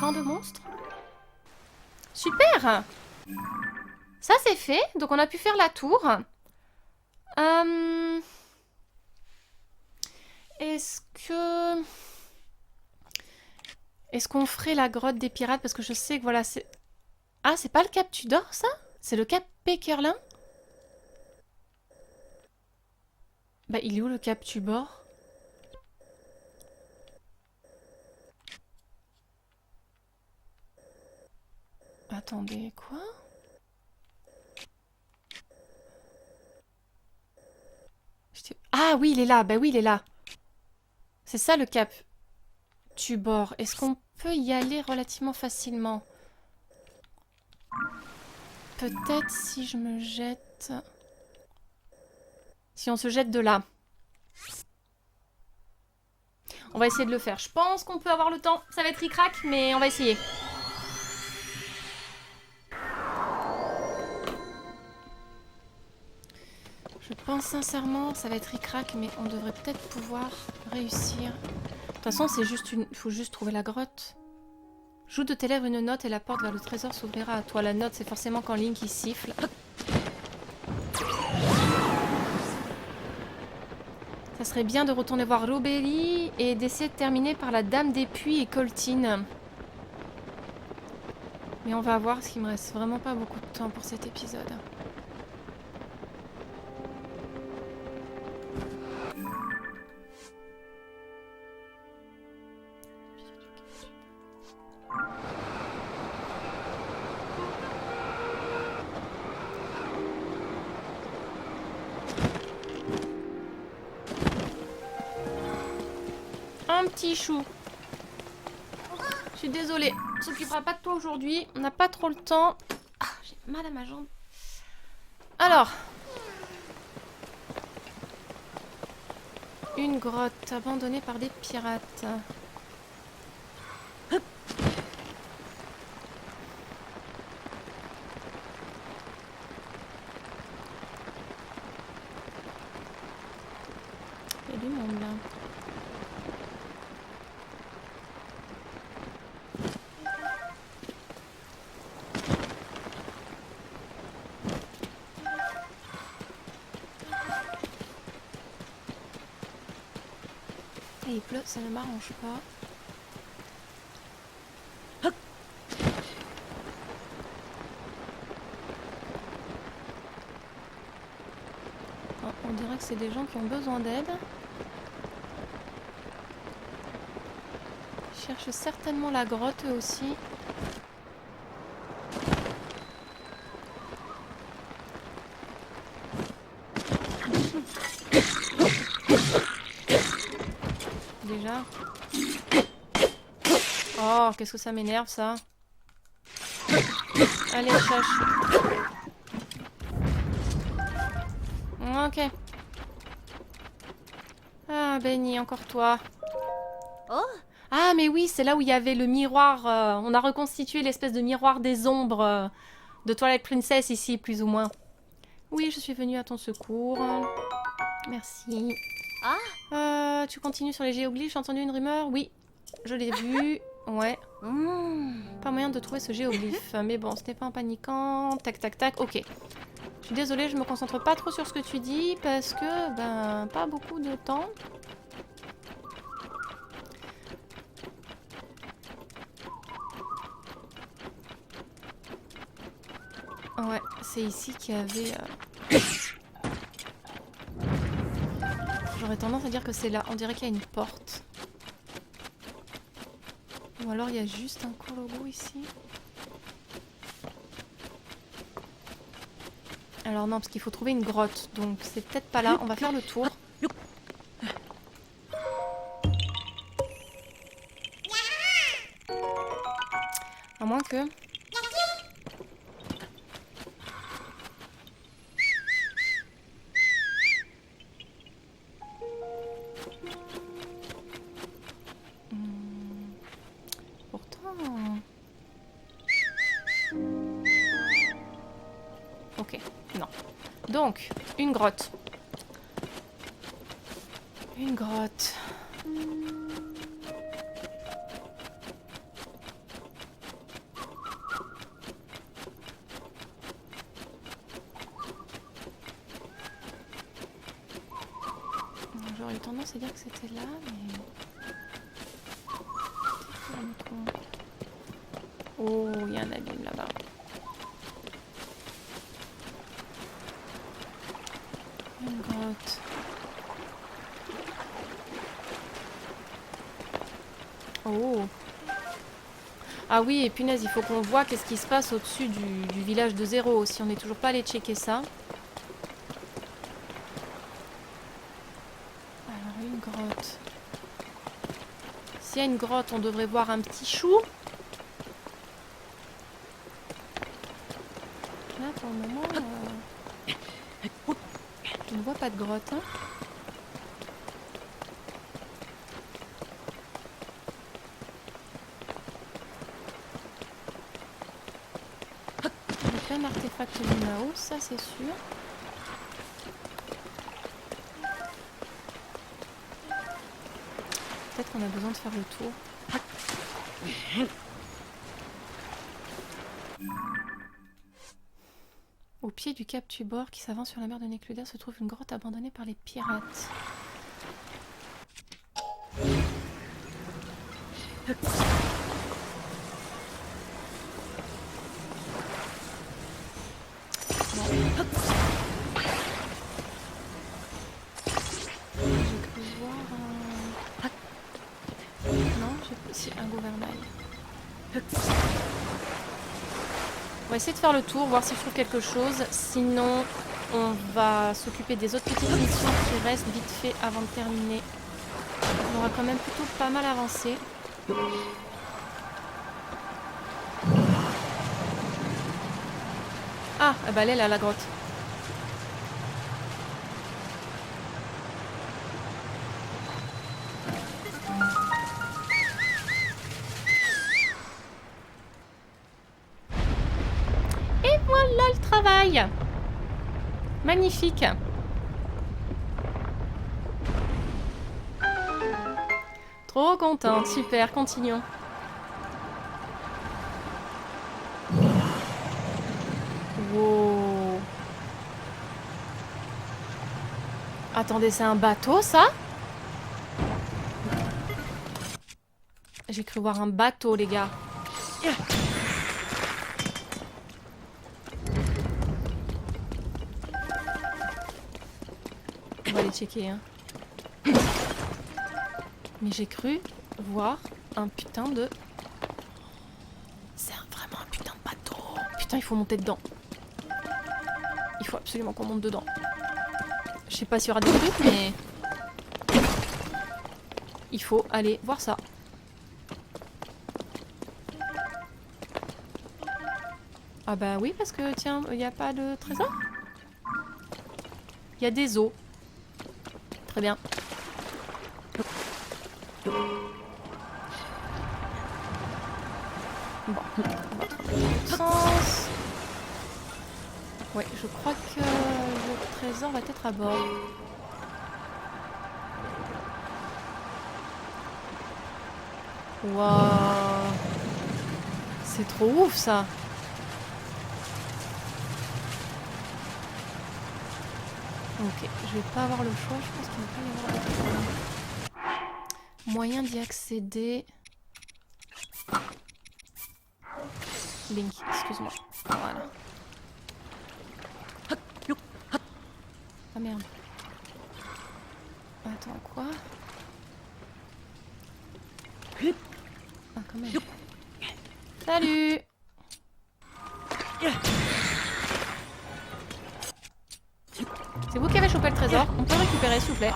camp de monstres. Super! Ça c'est fait, donc on a pu faire la tour. Est-ce qu'on ferait la grotte des pirates? Parce que je sais que voilà, c'est... Ah, c'est pas le cap Tudor, ça? C'est le cap Pékerlin? Bah, il est où le cap Tudor? Attendez, quoi? Ah oui, il est là. Bah oui, il est là. C'est ça le cap Tubor. Est-ce qu'on peut y aller relativement facilement? Peut-être si je me jette... Si on se jette de là. On va essayer de le faire. Je pense qu'on peut avoir le temps. Ça va être ric-rac, mais on va essayer. Je pense sincèrement, ça va être ric-rac, mais on devrait peut-être pouvoir réussir. De toute façon, c'est juste une... Il faut juste trouver la grotte. Joue de tes lèvres une note et la porte vers le trésor s'ouvrira à toi. La note, c'est forcément quand Link il siffle. Ça serait bien de retourner voir Robéry et d'essayer de terminer par la Dame des Puits et Coltine. Mais on va voir, parce qu'il me reste vraiment pas beaucoup de temps pour cet épisode. Un petit chou. Je suis désolée, on s'occupera pas de toi aujourd'hui. On n'a pas trop le temps. Ah, j'ai mal à ma jambe. Alors. Une grotte abandonnée par des pirates. Il y a du monde là. Et il pleut, ça ne m'arrange pas. Oh, on dirait que c'est des gens qui ont besoin d'aide. Ils cherchent certainement la grotte eux aussi. Déjà. Oh, qu'est-ce que ça m'énerve ça. Allez, cherche. Ok. Ah, Benny, encore toi. Oh, Ah, mais oui, c'est là où il y avait le miroir. On a reconstitué l'espèce de miroir des ombres de Twilight Princess ici, plus ou moins. Oui, je suis venue à ton secours. Merci. Tu continues sur les géoglyphes, j'ai entendu une rumeur. Oui, je l'ai vu. Ouais. Pas moyen de trouver ce géoglyphe. Mais bon, ce n'est pas en paniquant. Tac, tac, tac. Ok. Je suis désolée, je me concentre pas trop sur ce que tu dis parce que, ben, pas beaucoup de temps. c'est ici qu'il y avait... J'aurais tendance à dire que c'est là. On dirait qu'il y a une porte. Ou alors il y a juste un court logo ici. Alors non, parce qu'il faut trouver une grotte. Donc c'est peut-être pas là. On va faire le tour. À moins que... Pourtant... Ok, non. Donc, une grotte. Une grotte. J'aurais eu tendance à dire que c'était là, mais... Oh, il y a un abîme là-bas. Une grotte. Oh. Ah oui, et punaise, il faut qu'on voit qu'est-ce qui se passe au-dessus du village de Zéro. Si on n'est toujours pas allé checker ça. Alors, une grotte. S'il y a une grotte, on devrait voir un petit chou. Là, pour le moment, je ne vois pas de grotte. Hein. Il y a plein d'artefacts là-haut, ça c'est sûr. Peut-être qu'on a besoin de faire le tour. Au pied du cap Tubor qui s'avance sur la mer de Necluda se trouve une grotte abandonnée par les pirates. J'ai cru voir un... Non, c'est un gouvernail. On va essayer de faire le tour, voir si je trouve quelque chose. Sinon, on va s'occuper des autres petites missions qui restent vite fait avant de terminer. On aura quand même plutôt pas mal avancé. Ah, bah elle est là, la grotte. Et voilà le travail. Magnifique. Trop contente, super, continuons. Wow. Attendez, c'est un bateau, ça? J'ai cru voir un bateau, les gars. On va aller checker, hein. Mais j'ai cru voir un putain de... C'est vraiment un putain de bateau. Putain, il faut monter dedans. Il faut absolument qu'on monte dedans. Je sais pas s'il y aura des trucs, mais... Il faut aller voir ça. Ah bah oui, parce que tiens, il n'y a pas de trésor. Il y a des os. Très bien. Bon, on va prendre l'autre sens. Ouais, je crois que le trésor va être à bord. Waouh! C'est trop ouf ça! Ok, je vais pas avoir le choix, je pense qu'il va pas y avoir de moyen d'y accéder. Link, excuse-moi. Voilà. Ah merde. Attends, quoi? Ah, quand même. Salut! C'est vous qui avez chopé le trésor. On peut le récupérer, s'il vous plaît.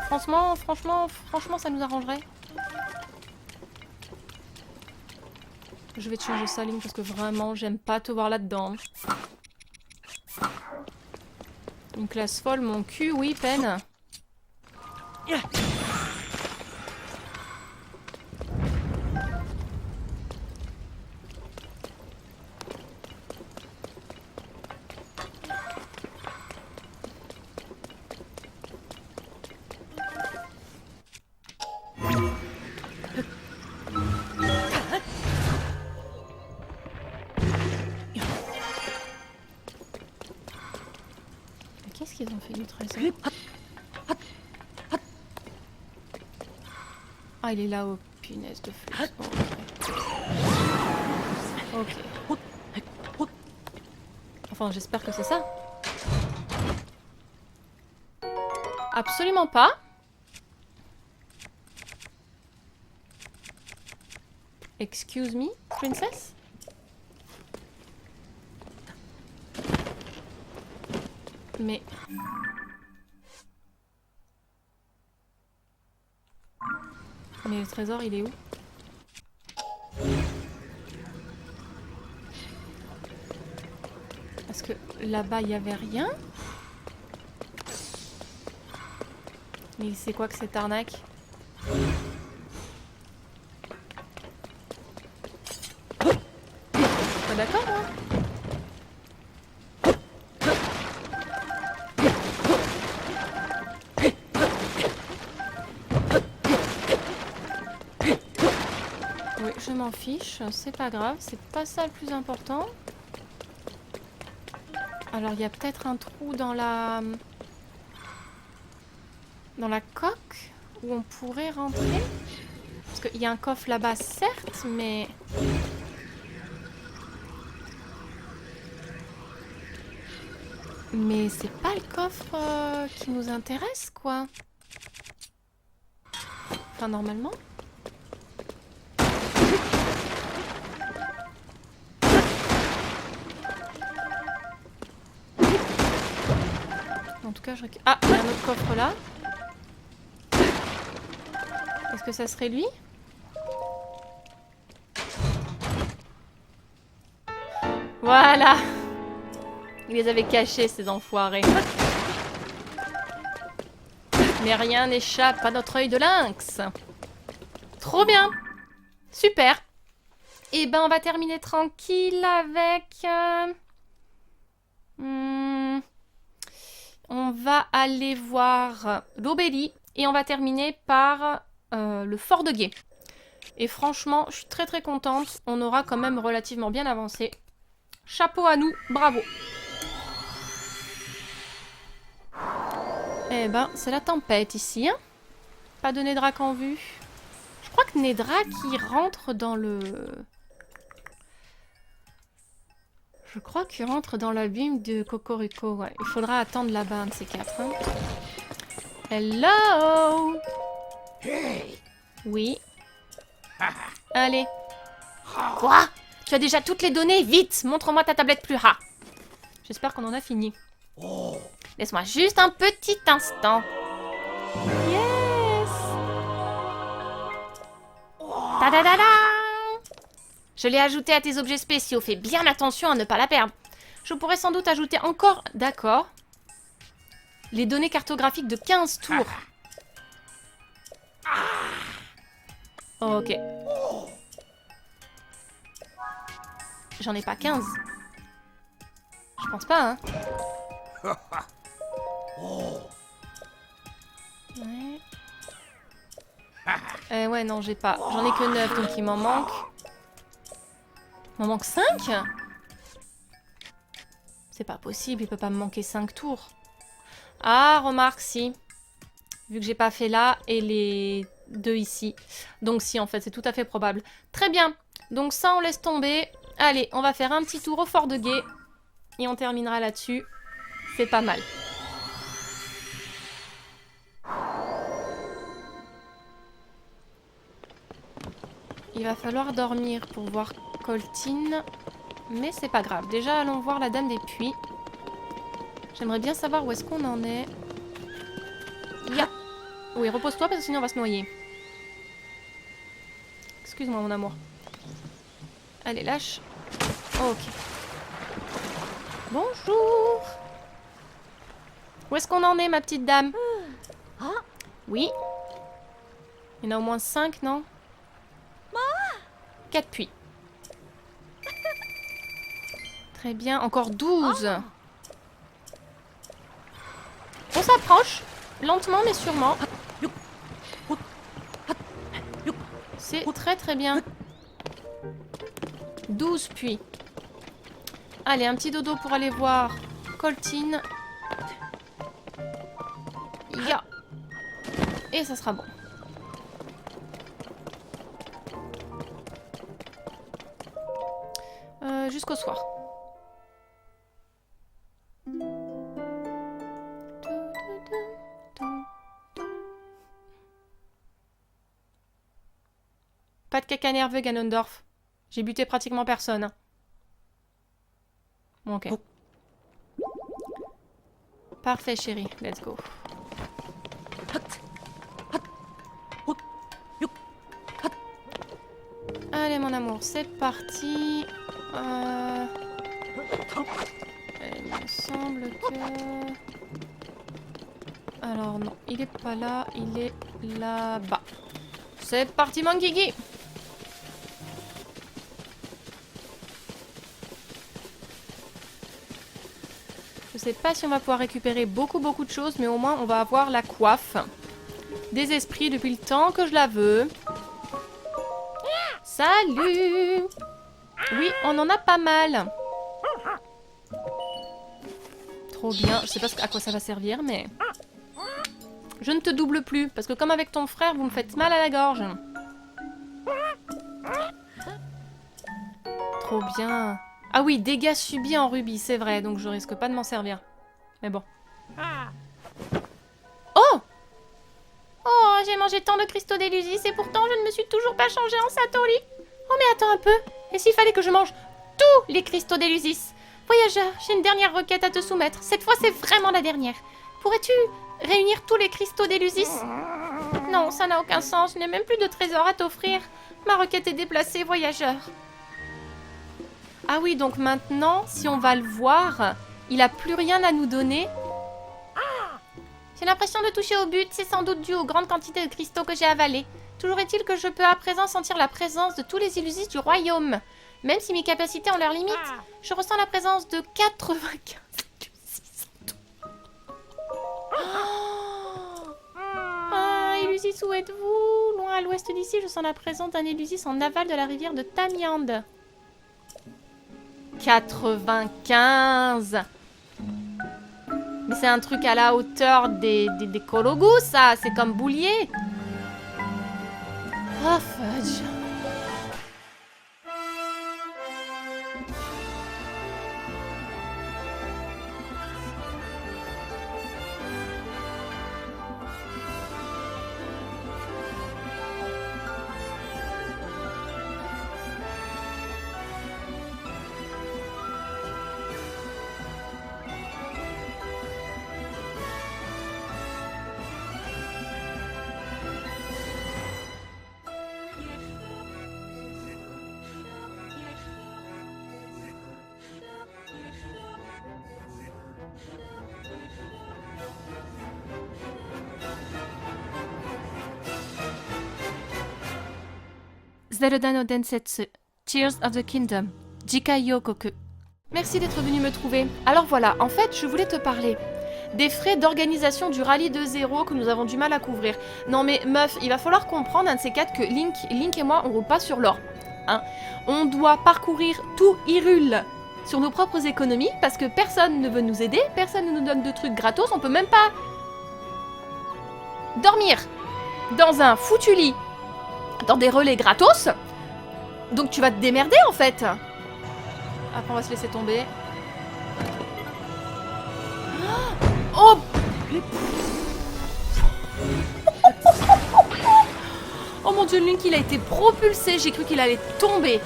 Franchement, ça nous arrangerait. Je vais te changer ça, Link, parce que vraiment, j'aime pas te voir là-dedans. Une classe folle, mon cul, oui, peine. Qu'est-ce qu'ils ont fait du trésor? Ah, il est là, oh punaise de flûte. Ok. Enfin, j'espère que c'est ça. Absolument pas. Excuse me, princess? Mais... Mais le trésor, il est où? Parce que là-bas, il n'y avait rien. Mais c'est quoi que cette arnaque? Pas d'accord, moi. Oui, je m'en fiche, c'est pas grave, c'est pas ça le plus important. Alors, il y a peut-être un trou dans la coque où on pourrait rentrer. Parce qu'il y a un coffre là-bas, certes, mais... Mais c'est pas le coffre qui nous intéresse, quoi. Enfin, normalement. En tout cas, je... Ah, il y a un autre coffre là. Est-ce que ça serait lui? Voilà! Ils les avaient cachés, ces enfoirés. Mais rien n'échappe à notre œil de lynx. Trop bien! Super! Et ben, on va terminer tranquille avec... On va aller voir l'Aubélie et on va terminer par le Fort de Guet. Et franchement, je suis très très contente. On aura quand même relativement bien avancé. Chapeau à nous, bravo. Eh ben, c'est la tempête ici, hein. Pas de Nédrac en vue. Je crois que Nédrac, il rentre dans le... Je crois qu'il rentre dans l'abîme de Cocorico, ouais. Il faudra attendre là-bas, un de ces quatre. Hein. Hello! Oui. Allez. Quoi? Tu as déjà toutes les données? Vite! Montre-moi ta tablette plus rare. J'espère qu'on en a fini. Laisse-moi juste un petit instant. Yes! Ta-da-da-da! Je l'ai ajouté à tes objets spéciaux. Fais bien attention à ne pas la perdre. Je pourrais sans doute ajouter encore... D'accord. Les données cartographiques de 15 tours. Ok. J'en ai pas 15. Je pense pas, hein. Ouais. Ouais, non, j'ai pas. J'en ai que 9, donc il m'en manque. Il m'en manque 5? C'est pas possible, il peut pas me manquer 5 tours. Ah, remarque, si. Vu que j'ai pas fait là et les 2 ici. Donc si, en fait, c'est tout à fait probable. Très bien. Donc ça, on laisse tomber. Allez, on va faire un petit tour au fort de guet. Et on terminera là-dessus. C'est pas mal. Il va falloir dormir pour voir Coltine. Mais c'est pas grave. Déjà, allons voir la dame des puits. J'aimerais bien savoir où est-ce qu'on en est. Ya. Oui, repose-toi parce que sinon on va se noyer. Excuse-moi mon amour. Allez, lâche. Ok. Bonjour. Où est-ce qu'on en est, ma petite dame? Oui. Il y en a au moins 5, non? 4 puits. Très bien. Encore 12. On s'approche. Lentement, mais sûrement. C'est très très bien. 12 puits. Allez, un petit dodo pour aller voir Coltine. Ya. Et ça sera bon. Jusqu'au soir. Pas de caca nerveux, Ganondorf. J'ai buté pratiquement personne. Bon, ok. Parfait, chérie. Let's go. Allez, mon amour, c'est parti. Il me semble que... Alors, non, il est pas là. Il est là-bas. C'est parti, mon Guigui. Je sais pas si on va pouvoir récupérer beaucoup de choses, mais au moins on va avoir la coiffe des esprits depuis le temps que je la veux. Salut! Oui, on en a pas mal. Trop bien. Je sais pas à quoi ça va servir, mais... Je ne te double plus, parce que comme avec ton frère, vous me faites mal à la gorge. Trop bien. Ah oui, dégâts subis en rubis, c'est vrai, donc je risque pas de m'en servir. Mais bon. Oh! Oh, j'ai mangé tant de cristaux d'élusis et pourtant je ne me suis toujours pas changée en Satori. Oh mais attends un peu. Et s'il fallait que je mange tous les cristaux d'élusis? Voyageur, j'ai une dernière requête à te soumettre. Cette fois c'est vraiment la dernière. Pourrais-tu réunir tous les cristaux d'élusis? Non, ça n'a aucun sens. Je n'ai même plus de trésor à t'offrir. Ma requête est déplacée, voyageur. Ah oui, donc maintenant, si on va le voir, il a plus rien à nous donner. J'ai l'impression de toucher au but. C'est sans doute dû aux grandes quantités de cristaux que j'ai avalés. Toujours est-il que je peux à présent sentir la présence de tous les illusis du royaume. Même si mes capacités ont leurs limites, je ressens la présence de 95 illusis en tout. Ah, Illusis, où êtes-vous? Loin à l'ouest d'ici, je sens la présence d'un illusis en aval de la rivière de Tamiande. 95. Mais c'est un truc à la hauteur des Kologus, ça. C'est comme Boulier. Oh, fudge. Zelda no Densetsu, Tears of the Kingdom, Jikai Yokoku. Merci d'être venu me trouver. Alors voilà, en fait, je voulais te parler des frais d'organisation du rallye de 0 que nous avons du mal à couvrir. Non mais meuf, il va falloir comprendre un de ces quatre que Link et moi, on roule pas sur l'or. Hein. On doit parcourir tout Hyrule sur nos propres économies parce que personne ne veut nous aider, personne ne nous donne de trucs gratos, on peut même pas dormir dans un foutu lit dans des relais gratos. Donc tu vas te démerder en fait. Après, on va se laisser tomber. Oh! Oh mon dieu, Link, il a été propulsé. J'ai cru qu'il allait tomber.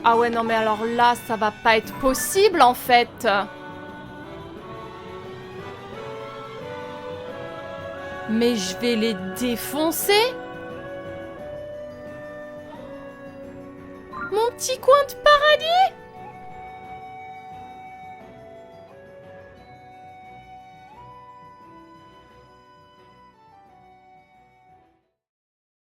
Ah ouais, non mais alors là, ça va pas être possible en fait. Mais je vais les défoncer. Mon petit coin de paradis.